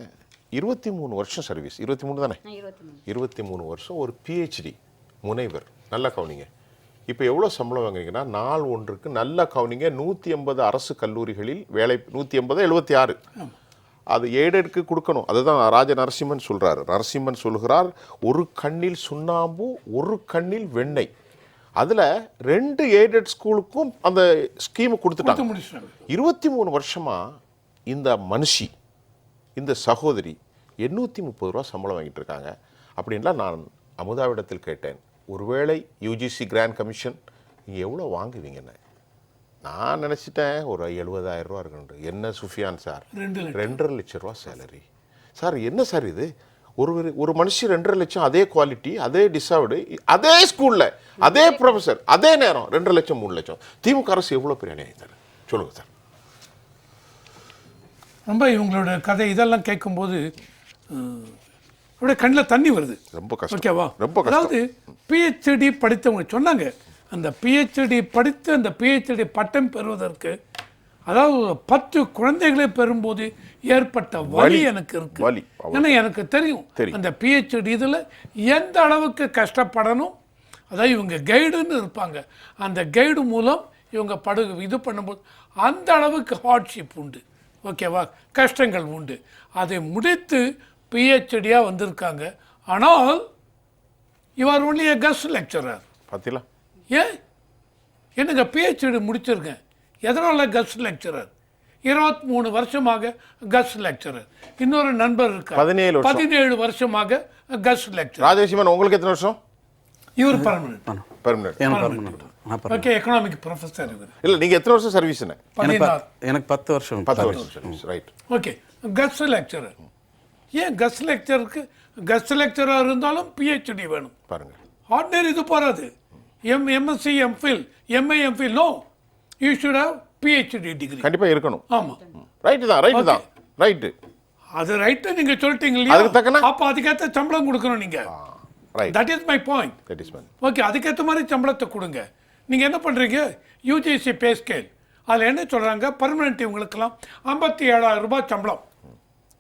23 வருஷம் சர்வீஸ், 23 தானே? 23 வருஷம் ஒரு பிஹெச்டி முனைவர், நல்லா கவனிங்க. இப்போ எவ்வளோ சம்பளம் வாங்குறீங்கன்னா, நாள் ஒன்றுக்கு நல்லா கவனிங்க, 180 அரசு கல்லூரிகளில் வேலை, 180 76 அது எய்டடுக்கு கொடுக்கணும். அதுதான் ராஜ நரசிம்மன் சொல்கிறார். நரசிம்மன் சொல்கிறார், ஒரு கண்ணில் சுண்ணாம்பு, ஒரு கண்ணில் வெண்ணெய். அதில் 2 எய்டட் ஸ்கூலுக்கும் அந்த ஸ்கீமை கொடுத்துட்டாங்க. 23 வருஷமாக இந்த மனுஷி, இந்த சகோதரி 830 ரூபா சம்பளம் வாங்கிட்டு இருக்காங்க. அப்படின்லாம் நான் அமுதாவிடத்தில் கேட்டேன், ஒருவேளை யூஜிசி கிராண்ட் கமிஷன் நீங்கள் எவ்வளோ வாங்குவீங்கன்னு. நான் நினச்சிட்டேன் ஒரு 70,000 ரூபா இருக்குன்னு. என்ன சுஃபியான் சார், 2.5 லட்ச ரூபா சேலரி சார், என்ன சார் இது? ஒரு மனுஷன் 2.5 லட்சம், அதே குவாலிட்டி, அதே டிசர்வ்டு, அதே ஸ்கூலில் அதே ப்ரொஃபஸர், அதே நேரம் 2 லட்சம் 3 லட்சம். திமுக அரசு எவ்வளோ பெரிய அநியாயம் சார், சொல்லுங்கள் சார். ரொம்ப இவங்களோட கதை இதெல்லாம் கேட்கும்போது அப்படியே கண்ணில் தண்ணி வருது. ரொம்ப கஷ்டம். ஓகேவா? ரொம்ப கஷ்டம். அதாவது பிஹெச்டி படித்தவங்க சொன்னாங்க, அந்த பிஹெச்டி படித்து அந்த பிஹெச்டி பட்டம் பெறுவதற்கு, அதாவது 10 குழந்தைகளை பெறும்போது ஏற்பட்ட வலி எனக்கு இருக்கு. ஏன்னா எனக்கு தெரியும் அந்த பிஹெச்டி இதில் எந்த அளவுக்கு கஷ்டப்படணும். அதாவது இவங்க கைடுன்னு இருப்பாங்க, அந்த கைடு மூலம் இவங்க இது பண்ணும்போது அந்த அளவுக்கு ஹார்ட்ஷிப் உண்டு. ஓகேவா? கஷ்டங்கள் உண்டு. அதை முடித்து பிஹெச்டியாக வந்திருக்காங்க. ஆனால் இவர் ஒன்லி எ கெஸ்ட் லெக்சரர். பார்த்தீங்களா? ஏன் என்னங்க பிஹெச்டி முடிச்சிருக்கேன், எதனால் கெஸ்ட் லெக்சரர்? 23 வருஷமாக கெஸ்ட் லெக்சரர். இன்னொரு நண்பர் இருக்கார், 17 வருஷமாக கெஸ்ட் லெக்சரர். ராஜேஷ்மன், உங்களுக்கு எத்தனை வருஷம்? இவர் பர்மனன்ட். ஓகே, எக்கனாமிக் ப்ரொஃபஸர் இவர். இல்லை, நீங்கள் எத்தனை வருஷம் சர்வீஸ்னு? எனக்கு 10 வருஷம். 10 வருஷம் service. Right. Okay, guest lecturer. ஏன் கெஸ்ட் லெக்சருக்கு கெஸ்ட் லெக்சரர் இருந்தாலும் பிஹெச்டி வேணும். பாருங்க, ஆர்டினரி இது போகாது. MSc MPhil MA MPhil no, you should have PhD degree. கண்டிப்பா இருக்கணும். ஆமாம், ரைட்டு தான் ரைட்டு. அது ரைட்டு நீங்க சொல்லிட்டீங்க இல்லையா? அதுக்கு தக்கன அப்போ அதுக்கேற்ற சம்பளம் கொடுக்கணும் நீங்க. Right, that is my point. That is my. Okay, அதுக்கேற்ற மாதிரி சம்பளத்தை கொடுங்க. நீங்கள் என்ன பண்ணுறீங்க, யூஜிசி பே ஸ்கேல் அதில் என்ன சொல்கிறாங்க, பர்மனெண்ட் இவங்களுக்கெல்லாம் 57,000 ரூபாய் சம்பளம்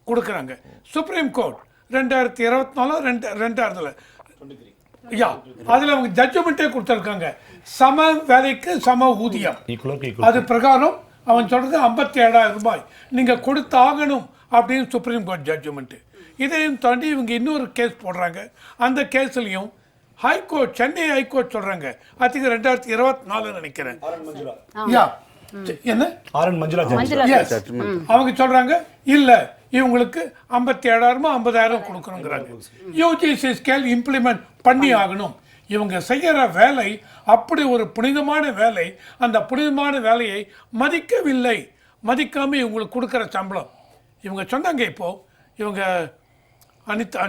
கொடுக்குறாங்க. சுப்ரீம் கோர்ட் 2024 2000 யா அதில் அவங்க ஜட்ஜ்மெண்ட்டே கொடுத்துருக்காங்க, சம வேலைக்கு சம ஊதியம். அது பிரகாரம் அவன் சொல்கிறது 57,000 ரூபாய் நீங்கள் கொடுத்தாகணும் அப்படின்னு சுப்ரீம் கோர்ட் ஜட்ஜ்மெண்ட்டு. இதையும் தாண்டி இவங்க இன்னொரு கேஸ் போடுறாங்க. அந்த கேஸ்லையும் ஹைகோர்ட், சென்னை ஹைகோர்ட் சொல்றாங்க, அதுக்கு 2024 நினைக்கிறேன். யா என்ன மஞ்சுளா அவங்க சொல்றாங்க இல்ல இவங்களுக்கு 57,000 50,000 கொடுக்கணுங்கிறாங்க. யூஜிசி ஸ்கேல் இம்ப்ளிமெண்ட் பண்ணி ஆகணும். இவங்க செய்யற வேலை அப்படி ஒரு புனிதமான வேலை, அந்த புனிதமான வேலையை மதிக்கவில்லை. மதிக்காம இவங்களுக்கு கொடுக்குற சம்பளம் இவங்க சொன்னாங்க. இப்போ இவங்க அனிதா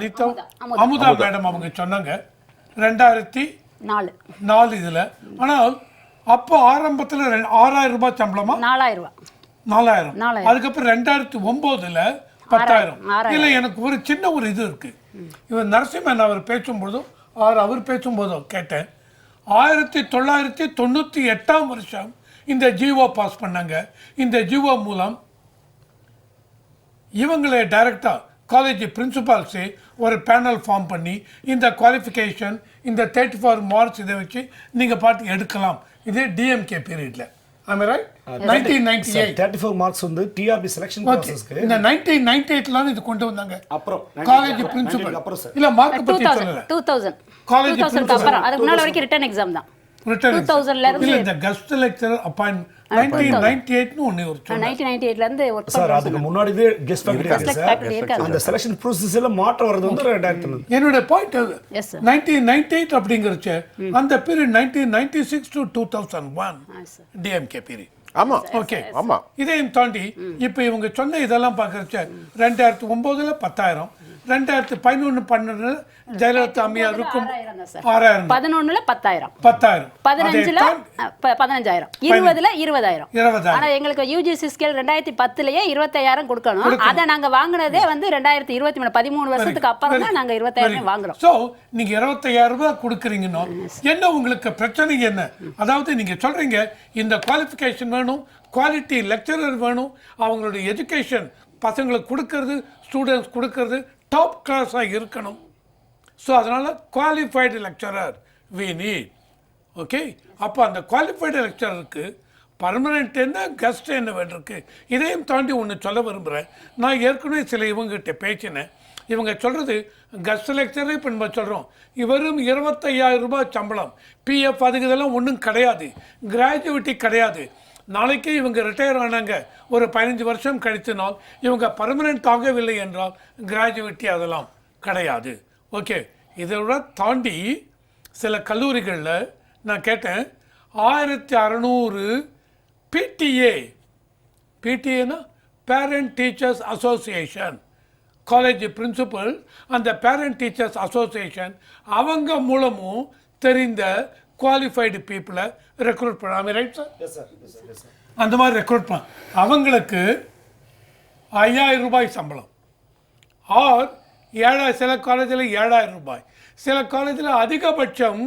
அமுதா மேடம் அவங்க சொன்னாங்க 2004 இதுல. ஆனால் அப்போ ஆரம்பத்தில் 6,000 ரூபாய் சம்பளமா? 4,000. அதுக்கப்புறம் 2009 10,000. இல்லை, எனக்கு ஒரு சின்ன ஒரு இது இருக்கு. இவர் நரசிம்மன் அவர் பேசும்போதும் அவர் பேசும்போதும் கேட்டேன், 1998 இந்த ஜிஓ பாஸ் பண்ணாங்க. இந்த ஜிஓ மூலம் இவங்களே டைரக்டா காலேஜ் பிரின்சிபால்ஸே ஒரு பேனல் ஃபார்ம் பண்ணி இந்த குவாலிஃபிகேஷன் இந்த 34 மார்க்ஸ் இதை வச்சு நீங்கள் பாட்டு எடுக்கலாம். இதே டிஎம்கே பீரியட்ல. Am I right? 1998 34 மார்க்ஸ் வந்து டிஆர்பி செலக்ஷன் processக்கு இந்த 1998 ல இது கொண்டு வந்தாங்க. அப்புறம் காலேஜ் பிரின்சிபல் இல்ல மார்க் பத்தி சொல்லல. 2000 காலேஜ் அப்புறம் அதுக்கு முன்னாடி வரைக்கும் ரிட்டன் எக்ஸாம் தான். 2000 ல இருந்து இந்த கெஸ்ட் லெக்சரர் அப்பாயின்ட் 1998 னு ஒன்னு ஒரு 1998 ல இருந்து ஒர்க் சார். அதுக்கு முன்னாடியே கெஸ்ட் ஃபேக்கல்டி இருக்காங்க. அந்த செலக்ஷன் processல மாற்றம் வரது வந்து 2000. என்னோட பாயிண்ட் 1998 அப்படிங்கறச்ச அந்த பீரியட் 1996 to 2001 டிஎம்கே பீரியட். ஆமா, ஓகே, ஆமா. இதையும் தாண்டி இப்போ இவங்க சொன்ன இதெல்லாம் பார்க்கறச்ச 2009 10,000, 2011 12 ஜெயலலிதா அம்மையார் இருக்கும் 6,000, 11 10,000, 10,000, 15 15,000, 20 20,000. ஆனா எங்களுக்கு யூஜிசி ஸ்கேல் 2010லயே 25,000 கொடுக்கணும். அத நாங்க வாங்குனதே வந்து 2023 13 வருஷத்துக்கு அப்புறம் தான் நாங்க 25,000 வாங்குறோம். சோ நீங்க 25,000 ரூபாய் கொடுக்குறீங்கன்னா என்ன உங்களுக்கு பிரச்சனை என்ன? அதாவது நீங்க சொல்றீங்க இந்த குவாலிஃபிகேஷன் வேணும், குவாலிட்டி லெக்சரர் வேணும், அவங்களுடைய எஜுகேஷன் பசங்களுக்கு கொடுக்கறது, ஸ்டூடெண்ட்ஸ் கொடுக்கறது டாப் கிளாஸாக இருக்கணும். ஸோ அதனால் qualified lecturer we need. Okay, அப்போ அந்த குவாலிஃபைடு லெக்சரருக்கு பர்மனெண்ட் என்ன கெஸ்ட் என்ன வேண்டியிருக்கு. இதையும் தாண்டி ஒன்று சொல்ல விரும்புகிறேன். நான் ஏற்கனவே சில இவங்ககிட்ட பேசினேன். இவங்க சொல்கிறது கெஸ்ட் லெக்சரே இப்போ நம்ம சொல்கிறோம் இவரும் 25,000 ரூபாய் சம்பளம், பிஎஃப் அதுக்கு இதெல்லாம் ஒன்றும் கிடையாது, கிராஜுவிட்டி கிடையாது. நாளைக்கே இவங்க ரிட்டையர் ஆனாங்க ஒரு 15 வருஷம் கழித்தினால் இவங்க பர்மனெண்ட் ஆகவில்லை என்றால் கிராஜுவிட்டி அதெல்லாம் கிடையாது. ஓகே, இதோட தாண்டி சில கல்லூரிகளில் நான் கேட்டேன் 1600 பிடிஏனா parent teachers association, college principal, அந்த பேரண்ட் டீச்சர்ஸ் அசோசியேஷன் அவங்க மூலமும் தெரிந்த குவாலிஃபைடு பீப்புளை ரெக்ரூட் பண்ணாமல், ரைட் சார்? அந்த மாதிரி ரெக்ரூட் பண்ண அவங்களுக்கு 5,000 ரூபாய் சம்பளம், ஆர் 7,000, சில காலேஜில் 7,000 ரூபாய், சில காலேஜில் அதிகபட்சம்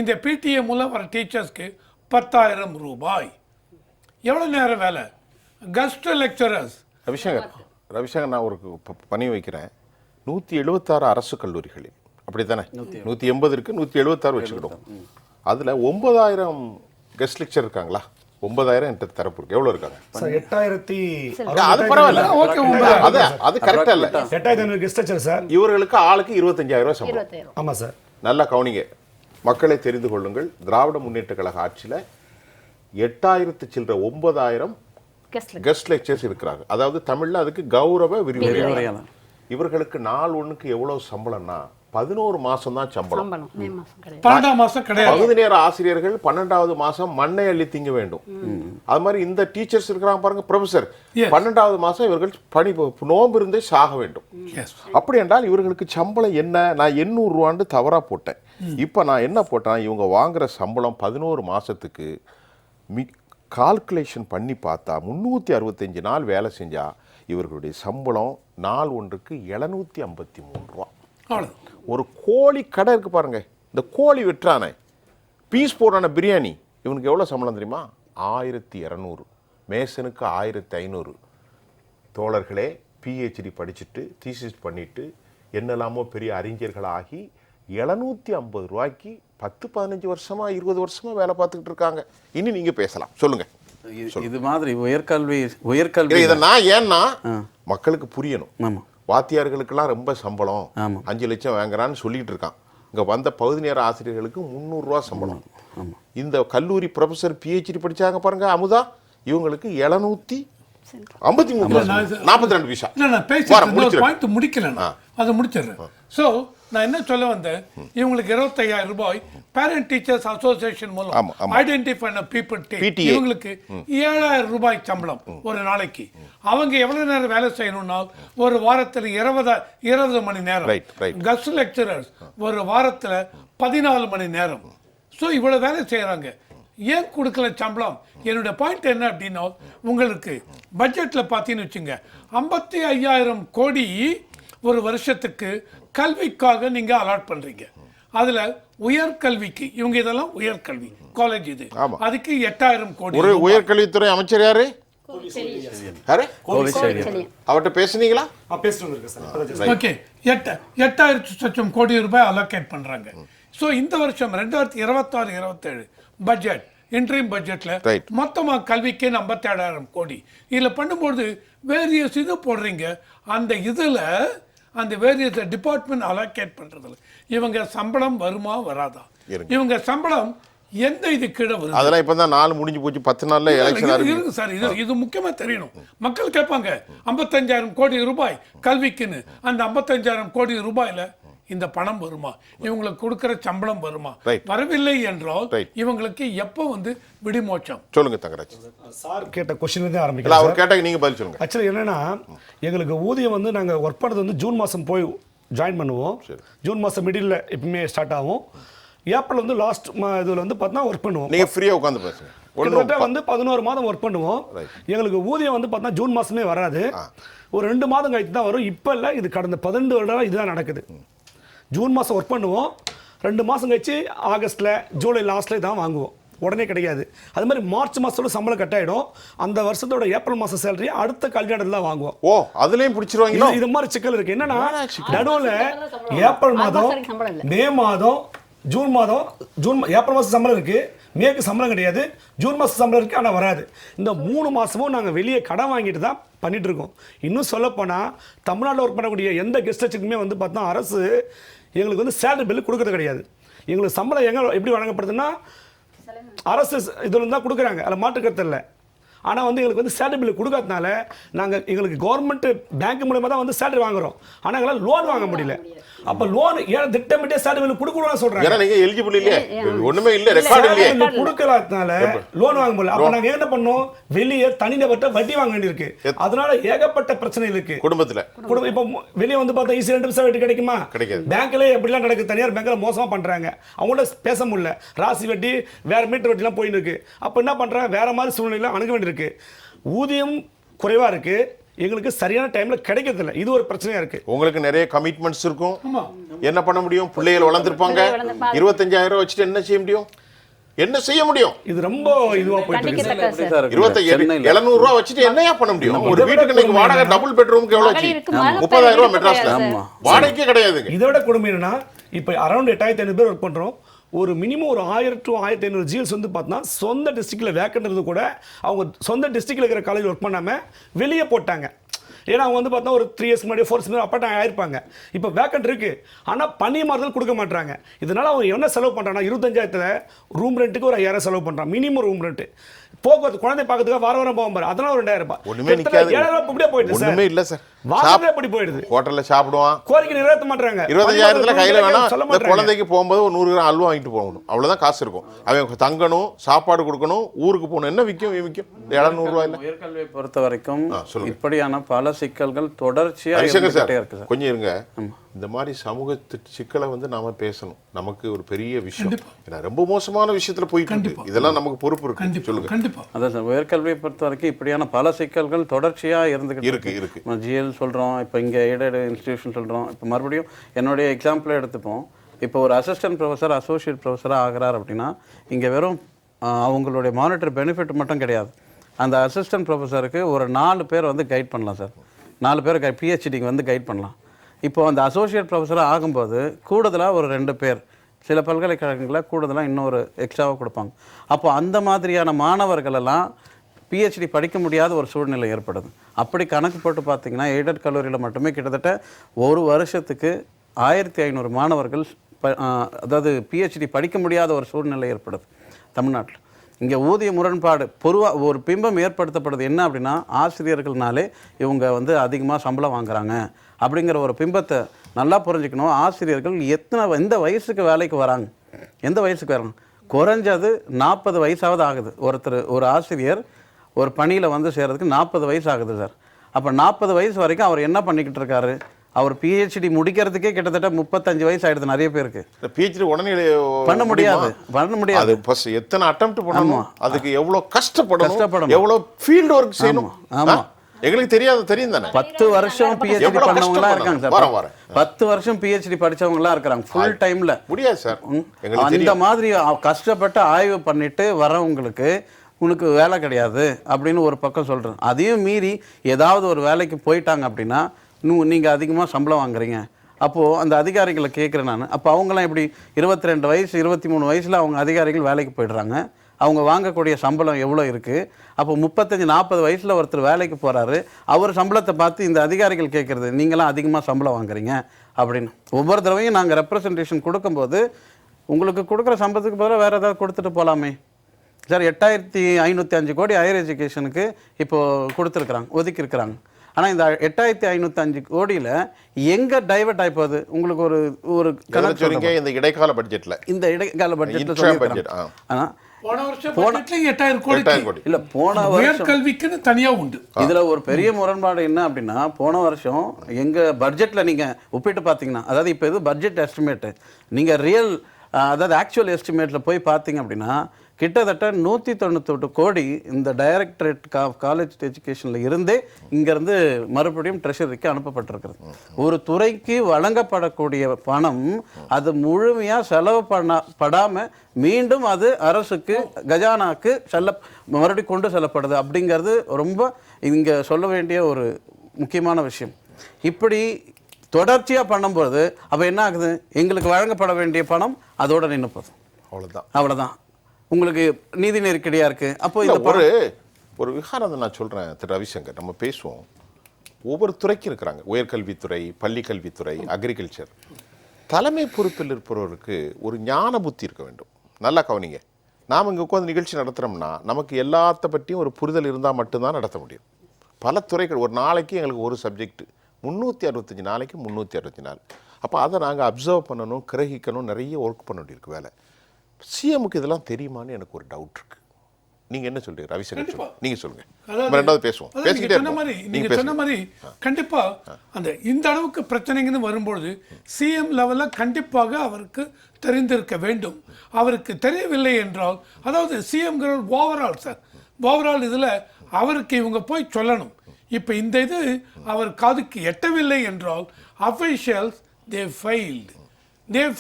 இந்த பிடிஏ மூலம் வர டீச்சர்ஸ்க்கு 10,000 ரூபாய். எவ்வளோ நேரம் வேலை? Guest lecturers. ரவிசங்கர் நான் ஒரு பணி வைக்கிறேன். 176 அரசு கல்லூரிகளில் அப்படி தானே, 180 இருக்கு, 176 வச்சுக்கிடும். அதில் 9,000 கெஸ்ட் லெக்சர் இருக்காங்களா? 9,000 என்கிட்ட தரப்பு இருக்கு. எவ்வளோ இருக்காங்க? 8,000. அது பரவாயில்ல, அது கரெக்டா இல்லை. 8,500 கெஸ்ட் லெக்சர் சார். இவர்களுக்கு ஆளுக்கு 25,000 ரூபாய் சம்பளம். ஆமா சார். நல்லா கவனிங்க, மக்களை தெரிந்து கொள்ளுங்கள். திராவிட முன்னேற்ற கழக ஆட்சியில் 8,000 சில்லற 9,000 கெஸ்ட் லெக்சர்ஸ் இருக்கிறாங்க. அதாவது தமிழ்ல அதுக்கு கௌரவ விரிவுரையாளர். இவர்களுக்கு நாள் ஒண்ணுக்கு எவ்வளவு சம்பளம்னா 11 மாதம் தான் சம்பளம். சம்பளம் மே மாதம் கிடையாது. 12ஆம் மாசம் கிடையாது. பகுதி நேர ஆசிரியர்கள் 12வது மாதம் மண்ணை அள்ளி திங்க வேண்டும். அது மாதிரி இந்த டீச்சர்ஸ் இருக்கிறாங்க பாருங்க, ப்ரொஃபசர், 12வது மாதம் இவர்கள் பணி நோன்பு இருந்தே சாக வேண்டும். Yes. அப்படி என்றால் இவர்களுக்கு சம்பளம் என்ன? நான் 800 ரூபான்னு தவறா போட்டேன். இப்போ நான் என்ன போட்டேன், இவங்க வாங்குற சம்பளம் 11 மாசத்துக்கு கால்குலேஷன் பண்ணி பார்த்தா 365 நாள் வேலை செஞ்சா இவர்களுடைய சம்பளம் நாள் ஒன்றுக்கு 753 ரூபா. அவ்வளவுதான். ஒரு கோழி கடை இருக்கு பாருங்க, இந்த கோழி வெட்டுறானே, பீஸ் போடுறான பிரியாணி, இவனுக்கு எவ்வளோ சம்பளம் தெரியுமா? 1200. மேசனுக்கு 1500. தோழர்களே, பிஹெச்டி படிச்சுட்டு தீசிஸ் பண்ணிட்டு என்னெல்லாமோ பெரிய அறிஞர்களாகி 750 ரூபாய்க்கு 10-15 வருஷமா 20 வருஷமா வேலை பார்த்துக்கிட்டு இருக்காங்க. இனி நீங்க பேசலாம், சொல்லுங்க. இது மாதிரி உயர்கல்வி இதை நான் ஏன்னா மக்களுக்கு புரியணும். ஆமாம். வாத்தியார்களுக்கெல்லாம் ரொம்ப சம்பளம், ஆமாம். 5 லட்சம் வாங்குறான்னு சொல்லிட்டு இருக்கான். இங்க வந்த பகுதி நேர ஆசிரியர்களுக்கு 300 ரூபா சம்பளம். இந்த கல்லூரி ப்ரொஃபசர் பிஹெச்டி படிச்சாங்க பாருங்க அமுதா, இவங்களுக்கு 753.42 பைசா. இல்ல, நான் பேசிட்டு பாயிண்ட் முடிக்கல, அதை முடிச்சிடுறேன். ஸோ நான் என்ன சொல்ல வந்தேன், இவங்களுக்கு 25,000 ரூபாய் பேரண்ட் டீச்சர்ஸ் அசோசியேஷன் மூலம் ஐடென்டிஃபை பீப்புள் PTA. இவங்களுக்கு 7,000 ரூபாய் சம்பளம் ஒரு நாளைக்கு. அவங்க எவ்வளவு நேரம் வேலை செய்யணும்னா ஒரு வாரத்தில் 20 மணி நேரம். கஸ்ட் லெக்சரர்ஸ் ஒரு வாரத்தில் 14 மணி நேரம். ஸோ இவ்வளவு வேலை செய்யறாங்க. ஏன் கொடுக்கல சம்பளம்? என்னுடைய பாயிண்ட் என்ன அப்படின்னா, உங்களுக்கு பட்ஜெட்ல பார்த்தீங்கன்னு வச்சுங்க, 55,000 கோடி ஒரு வருஷத்துக்கு கல்விக்காக நீங்க அலாட் பண்றீங்க. அதுல உயர்கல்விக்கு, இவங்க இதெல்லாம் உயர்கல்வி காலேஜ், இது அதுக்கு 8,000 கோடி. ஒரு உயர்கல்வித்துறை அமைச்சர் யாரு? அவர்கிட்ட பேசுனீங்களா? ஓகே, 8,000 கோடி ரூபாய் அலோகேட் பண்றாங்க. ஸோ இந்த வருஷம் 2026-27 பட்ஜெட் இன்ட்ரீம் பட்ஜெட்ல மொத்தமா கல்விக்கு 57,000 கோடி. இதுல பண்ணும்போது வேரியஸ் இது போடுறீங்க. அந்த இதுல அந்த வேரியஸ் டிபார்ட்மெண்ட் அலோகேட் பண்றதுல இவங்க சம்பளம் வருமா வராதா? இவங்க சம்பளம் எந்த இது கீழே வருது? அதெல்லாம் இப்பதான் 4 முடிஞ்சு போச்சு, 10 நாள்ல எலெக்ஷன் இருக்கு சார். இது முக்கியமா தெரியணும். மக்கள் கேட்பாங்க 55,000 கோடி ரூபாய் கல்விக்குன்னு. அந்த 55,000 கோடி ரூபாயில இந்த பணம் வருமா? இவங்களுக்கு கொடுக்கிற சம்பளம் வருமா? வரவில்லை என்றால் இவங்களுக்கு எப்போ விடிமோட்சம்? சொல்லுங்க தங்கராஜ். சார் கேட்ட கொஸ்டின் தான் ஆரம்பிக்கலாம். அவர் கேட்ட நீங்க பதில் சொல்லுங்க. ஆக்சுவலி என்னன்னா, எங்களுக்கு ஊதியம் நாங்க ஒர்க் பண்ணது ஜூன் மாசம் போய் ஜாயின் பண்ணுவோம். ஜூன் மாசம் மிடில் எப்பவுமே ஸ்டார்ட் ஆகும். ஏப்ரல் லாஸ்ட் இதுல பார்த்தா ஒர்க் பண்ணுவோம். நீங்க ஃப்ரீயா உட்கார்ந்து பேசுங்க. கிட்டத்தட்ட 11 மாதம் ஒர்க் பண்ணுவோம். எங்களுக்கு ஊதியம் பார்த்தா ஜூன் மாசமே வராது. ஒரு 2 மாதம் கழித்து தான் வரும். இப்போ இல்லை, இது கடந்த 12 வருடம் இதுதான் நடக்குது. ஜூன் மாதம் ஒர்க் பண்ணுவோம், 2 மாதம் கழிச்சு ஆகஸ்ட்டில் ஜூலை லாஸ்ட்டில் தான் வாங்குவோம். உடனே கிடையாது. அது மாதிரி மார்ச் மாதத்தோட சம்பளம் கட் ஆகிடும். அந்த வருஷத்தோட ஏப்ரல் மாதம் சேலரி அடுத்த கல்யாணத்தில் தான் வாங்குவோம். ஓ, அதுலேயும் பிடிச்சிருவாங்க. இது மாதிரி சிக்கல் இருக்குது. என்னன்னா, நடுவில் ஏப்ரல் மாதம், மே மாதம், ஜூன் மாதம், ஏப்ரல் மாதம் சம்பளம் இருக்குது, மேற்கு சம்பளம் கிடையாது, ஜூன் மாதம் சம்பளம் இருக்குது, ஆனால் வராது. இந்த 3 மாதமும் நாங்கள் வெளியே கடன் வாங்கிட்டு தான் பண்ணிட்டு இருக்கோம். இன்னும் சொல்லப்போனால் தமிழ்நாட்டில் ஒர்க் பண்ணக்கூடிய எந்த கெஸ்ட் லெக்சருக்குமே பார்த்தா அரசு எங்களுக்கு சேலரி பில்லு கொடுக்கறது கிடையாது. எங்களுக்கு சம்பளம் எப்படி வழங்கப்படுதுன்னா, அரசு இதில் தான் கொடுக்குறாங்க, அதில் மாற்றுக்கருத்து இல்லை. ஆனால் எங்களுக்கு சேலரி பில்லு கொடுக்காதனால நாங்கள் எங்களுக்கு கவர்மெண்ட் பேங்க் மூலமாக தான் சேலரி வாங்குறோம். ஆனால் எங்களால் லோன் வாங்க முடியல. அப்போ லோன் ஏன் திட்டமிட்டே சேலரி பில்லு கொடுக்கணும்னு சொல்கிறாங்க. நீங்கள் எலிஜிபிள் இல்லையே, ஒன்றுமே இல்லை, ரெக்கார்டு இல்லையே, கொடுக்கலாதனால லோன் வாங்க முடியல. அப்போ நாங்கள் என்ன பண்ணோம், வெளியே தனிநபர்கிட்ட வட்டி வாங்க வேண்டியிருக்கு. அதனால ஏகப்பட்ட பிரச்சனை இருக்கு குடும்பத்தில். இப்போ வெளியே பார்த்தா ஈஸி 2% வட்டி கிடைக்குமா? கிடைக்காது. பேங்க்ல எப்படிலாம் நடக்குது, தனியார் பேங்க்ல மோசமாக பண்ணுறாங்க. அவங்கள்ட்ட பேச முடியல, ராசி வட்டி வேற மீட்டர் வட்டிலாம் போயின்னு இருக்கு. அப்போ என்ன பண்ணுறாங்க, வேற மாதிரி சூழ்நிலையில் அணுக வேண்டியிருக்கு. ஊதியம் குறைவா இருக்கு, எங்களுக்கு சரியான டைம்ல கிடைக்கிறதில்ல. இது ஒரு பிரச்சனையா இருக்கு. உங்களுக்கு நிறைய கமிட்மெண்ட்ஸ் இருக்கும், என்ன பண்ண முடியும்? பிள்ளைகள் வளர்ந்துருப்பாங்க, 25,000 வச்சுட்டு என்ன செய்ய முடியும்? என்ன செய்ய முடியும்? இது ரொம்ப இதுவா போயிட்டு இருக்கு. 700 ரூபா வச்சுட்டு என்னையா பண்ண முடியும்? ஒரு வீட்டுக்கு இன்னைக்கு வாடகை டபுள் பெட்ரூமுக்கு எவ்வளவு ஆச்சு? 30,000 ரூபாய் மெட்ராஸ்ல வாடகைக்கே கிடையாதுங்க. இதை விட கொடுமை என்னன்னா, இப்போ அரௌண்ட் 8,500 பேர் ஒர்க் பண்றோம். ஒரு மினிமம் ஒரு 1000 to 1500 ஜிஎல்ஸ் பார்த்தா சொந்த டிஸ்ட்ரிக்ட்ல வேக்கண்ட் இருந்து கூட அவங்க சொந்த டிஸ்ட்ரிக்ட்ல இருக்கிற காலேஜ் ஒர்க் பண்ணாமல் வெளியே போட்டாங்க. ஏன்னா அவங்க பார்த்தா ஒரு 3 இயர்ஸ் முன்னாடி 4 இயர்ஸ் முன்னாடி அப்பாட்டம் ஆயிருப்பாங்க. இப்போ வேக்கண்ட் இருக்கு, ஆனால் பணி மாறுதல் கொடுக்க மாட்டாங்க. இதனால அவங்க என்ன செலவு பண்ணுறாங்கன்னா, 25,000 ரூம் ரெண்ட்டுக்கு ஒரு 5,000 செலவு பண்ணுறான், மினிமம் ரூம் ரெண்ட். போக்குவரத்து குழந்தை பார்க்கறதுக்கு வாரம் போகும் பாரு, அதெல்லாம் ஒரு 2000 ரூபாய். ஒண்ணுமே நிக்காது. 7000 இப்படியே போயிடுது சார். ஒண்ணுமே இல்ல சார். வாசலே இப்படி போயிடுது. ஹோட்டல்ல சாப்பிடுவான், கோரிக்கை நிறைவேற்ற மாட்டாங்க. 25,000 கையில வேணா சொல்ல இந்த மாட்டாங்க. குழந்தைக்கு போகும்போது ஒரு 100 கிராம் அல்வா வாங்கிட்டு போகணும், அவ்வளவுதான் காசு இருக்கும். அவன் தங்கணும், சாப்பாடு கொடுக்கணும், ஊருக்கு போகணும். என்ன விற்கும் 700 ரூபாயில? உயர்கல்வியை பொறுத்த வரைக்கும் சொல்லுங்க. இப்படியான பல சிக்கல்கள் தொடர்ச்சியா ஹரிசங்கர் சார், இருக்கு சார். கொஞ்சம் இருங்க. இந்த மாதிரி சமூகத்து சிக்கலை நாம பேசணும். நமக்கு ஒரு பெரிய விஷயம், ஏன்னா ரொம்ப மோசமான விஷயத்துல போயிட்டு இருக்கு. இதெல்லாம் நமக்கு பொறுப்பு இருக்கு. சொல்லுங்க. கண்டிப்பா அதான் சார், உயர்கல்வியை பொறுத்த வரைக்கும் இப்படியான பல சிக்கல்கள் தொடர்ச்சியா இருந்துகிட்டு இருக்கு. ஜிஎல் சொல்றோம், இப்போ இங்க எய்டட் இன்ஸ்டிடியூஷன் சொல்றோம். இப்போ மறுபடியும் என்னுடைய எக்ஸாம்பிளை எடுத்துப்போம். இப்போ ஒரு அசிஸ்டன்ட் ப்ரொஃபஸர் அசோசியேட் ப்ரொஃபஸராக ஆகிறார் அப்படின்னா இங்கே வெறும் அவங்களுடைய மானிட்டரி பெனிஃபிட் மட்டும் கிடையாது. அந்த அசிஸ்டன்ட் ப்ரொஃபஸருக்கு ஒரு 4 பேர் கைட் பண்ணலாம் சார். 4 பேர் பிஹெச்டிக்கு கைட் பண்ணலாம். இப்போ அந்த அசோசியேட் ப்ரொஃபஸராக ஆகும்போது கூடுதலாக ஒரு 2 பேர், சில பல்கலைக்கழகங்களில் கூடுதலாக இன்னொரு எக்ஸ்ட்ராவாக கொடுப்பாங்க. அப்போ அந்த மாதிரியான மாணவர்களெல்லாம் பிஹெச்டி படிக்க முடியாத ஒரு சூழ்நிலை ஏற்படுது. அப்படி கணக்கு போட்டு பார்த்தீங்கன்னா எய்டட் கல்லூரியில் மட்டுமே கிட்டத்தட்ட ஒரு வருஷத்துக்கு 1500 மாணவர்கள் அதாவது பிஹெச்டி படிக்க முடியாத ஒரு சூழ்நிலை ஏற்படுது தமிழ்நாட்டில். இங்கே ஊதிய முரண்பாடு பொதுவாக ஒரு பிம்பம் ஏற்படுத்தப்படுது. என்ன அப்படின்னா, ஆசிரியர்கள்னாலே இவங்க அதிகமாக சம்பளம் வாங்குறாங்க அப்படிங்கிற ஒரு பிம்பத்தை நல்லா புரிஞ்சுக்கணும். ஆசிரியர்கள் எந்த வயசுக்கு வேலைக்கு வராங்க, எந்த வயசுக்கு வராங்க? குறைஞ்சது 40 வயசாவது ஆகுது. ஒரு ஆசிரியர் ஒரு பணியில் சேர்றதுக்கு 40 வயசு ஆகுது சார். அப்போ 40 வயசு வரைக்கும் அவர் என்ன பண்ணிக்கிட்டு இருக்காரு? அவர் பிஹெச்டி முடிக்கிறதுக்கே கிட்டத்தட்ட 35 வயசு ஆயிடுது நிறைய பேருக்கு. பிஹெச்டி உடனே பண்ண முடியாது. அது ஃபர்ஸ்ட் எத்தனை அட்டெம்ப்ட் பண்ணணும், அதுக்கு எவ்வளவு கஷ்டப்படணும், எவ்வளவு ஃபீல்ட் ஒர்க் செய்யணும். ஆமா, எங்களுக்கு தெரியும் தானே. 10 வருஷம் பிஹெச்டி பண்ணவங்களா இருக்காங்க சார். 10 வருஷம் பிஹெச்டி படிச்சவங்களா இருக்காங்க ஃபுல் டைம்ல. முடியாது சார். அந்த மாதிரி கஷ்டப்பட்டு ஆய்வு பண்ணிட்டு வரவங்களுக்கு உனக்கு வேலை கிடையாது அப்படின்னு ஒரு பக்கம் சொல்கிறேன். அதையும் மீறி ஏதாவது ஒரு வேலைக்கு போயிட்டாங்க அப்படின்னா நீங்கள் அதிகமாக சம்பளம் வாங்குறீங்க. அப்போது அந்த அதிகாரிகளை கேட்குறேன் நான். அப்போ அவங்களாம் இப்படி 22 வயசு 23 வயசில் அவங்க அதிகாரிகள் வேலைக்கு போய்ட்றாங்க. அவங்க வாங்கக்கூடிய சம்பளம் எவ்வளோ இருக்குது? அப்போ 35-40 வயசில் ஒருத்தர் வேலைக்கு போகிறாரு. அவர் சம்பளத்தை பார்த்து இந்த அதிகாரிகள் கேட்குறது, நீங்களாம் அதிகமாக சம்பளம் வாங்குறீங்க அப்படின்னு. ஒவ்வொரு தடவையும் நாங்கள் ரெப்ரசன்டேஷன் கொடுக்கும்போது உங்களுக்கு கொடுக்குற சம்பளத்துக்கு பதிலாக வேறு ஏதாவது கொடுத்துட்டு போகலாமே சார். 8505 கோடி ஹையர் எஜுகேஷனுக்கு இப்போது கொடுத்துருக்குறாங்க, ஒதுக்கியிருக்கிறாங்க. ஆனால் இந்த 8505 கோடியில் எங்கே டைவர்ட் ஆகி போகுது? உங்களுக்கு ஒரு கணக்கு இந்த இடைக்கால பட்ஜெட்டில், இந்த இடைக்கால பட்ஜெட்டில் ஆனால் போன வருஷம் 8000 கோடி இல்ல, போன வருஷம் கல்விக்குன்னு தனியா உண்டு. இதுல ஒரு பெரிய முரண்பாடு என்ன அப்படின்னா, போன வருஷம் எங்க பட்ஜெட்ல நீங்க ஒப்பிட்டு பார்த்தீங்கன்னா, அதாவது இப்போ இது பட்ஜெட் எஸ்டிமேட், நீங்க ரியல் அதாவது ஆக்சுவல் எஸ்டிமேட்ல போய் பார்த்தீங்க அப்படின்னா கிட்டத்தட்ட 198 கோடி இந்த டைரக்டரேட் காலேஜ் எஜுகேஷனில் இருந்தே இங்கேருந்து மறுபடியும் ட்ரெஷரிக்கு அனுப்பப்பட்டிருக்கிறது. ஒரு துறைக்கு வழங்கப்படக்கூடிய பணம் அது முழுமையாக செலவு படாமல் மீண்டும் அது அரசுக்கு கஜானாக்கு மறுபடியும் கொண்டு செல்லப்படுது அப்படிங்கிறது ரொம்ப இங்கே சொல்ல வேண்டிய ஒரு முக்கியமான விஷயம். இப்படி தொடர்ச்சியாக பண்ணும்போது அப்போ என்ன ஆகுது? எங்களுக்கு வழங்கப்பட வேண்டிய பணம் அதோட நின்று போகுது. அவ்வளோதான். உங்களுக்கு நீதி நெருக்கடியாக இருக்குது. அப்போ இந்த ஒரு விகாரம் நான் சொல்கிறேன் திரு ரவிசங்கர், நம்ம பேசுவோம். ஒவ்வொரு துறைக்கும் இருக்கிறாங்க, உயர்கல்வித்துறை, பள்ளி கல்வித்துறை, அக்ரிகல்ச்சர். தலைமை பொறுப்பில் இருப்பவருக்கு ஒரு ஞான புத்தி இருக்க வேண்டும். நல்லா கவனிங்க. நாம் இங்கே உட்காந்து நிகழ்ச்சி நடத்துகிறோம்னா நமக்கு எல்லாத்த பற்றியும் ஒரு புரிதல் இருந்தால் மட்டும்தான் நடத்த முடியும். பல துறைகள், ஒரு நாளைக்கு எங்களுக்கு ஒரு சப்ஜெக்ட், 365 நாளைக்கு 364. அப்போ அதை நாங்கள் அப்சர்வ் பண்ணணும், கிரகிக்கணும், நிறைய ஒர்க் பண்ண வேண்டியிருக்கு வேலை. சிஎம்முக்கு இதெல்லாம் தெரியுமான்னு எனக்கு ஒரு டவுட் இருக்கு. நீங்க என்ன சொல்றீங்க ரவிசங்கர்? நீங்க சொல்லுங்க, ரெண்டாவது பேசுவோம். நீங்க சொன்ன மாதிரி கண்டிப்பா அந்த இந்த அளவுக்கு பிரச்சனைங்கன்னு வரும்பொழுது சிஎம் லெவல்ல கண்டிப்பாக அவருக்கு தெரிந்திருக்க வேண்டும். அவருக்கு தெரியவில்லை என்றால், அதாவது சிஎம் ஓவரால் சார், ஓவரால் இதுல அவருக்கு இவங்க போய் சொல்லணும். இப்ப இந்த இது அவர் காதுக்கு எட்டவில்லை என்றால் officials they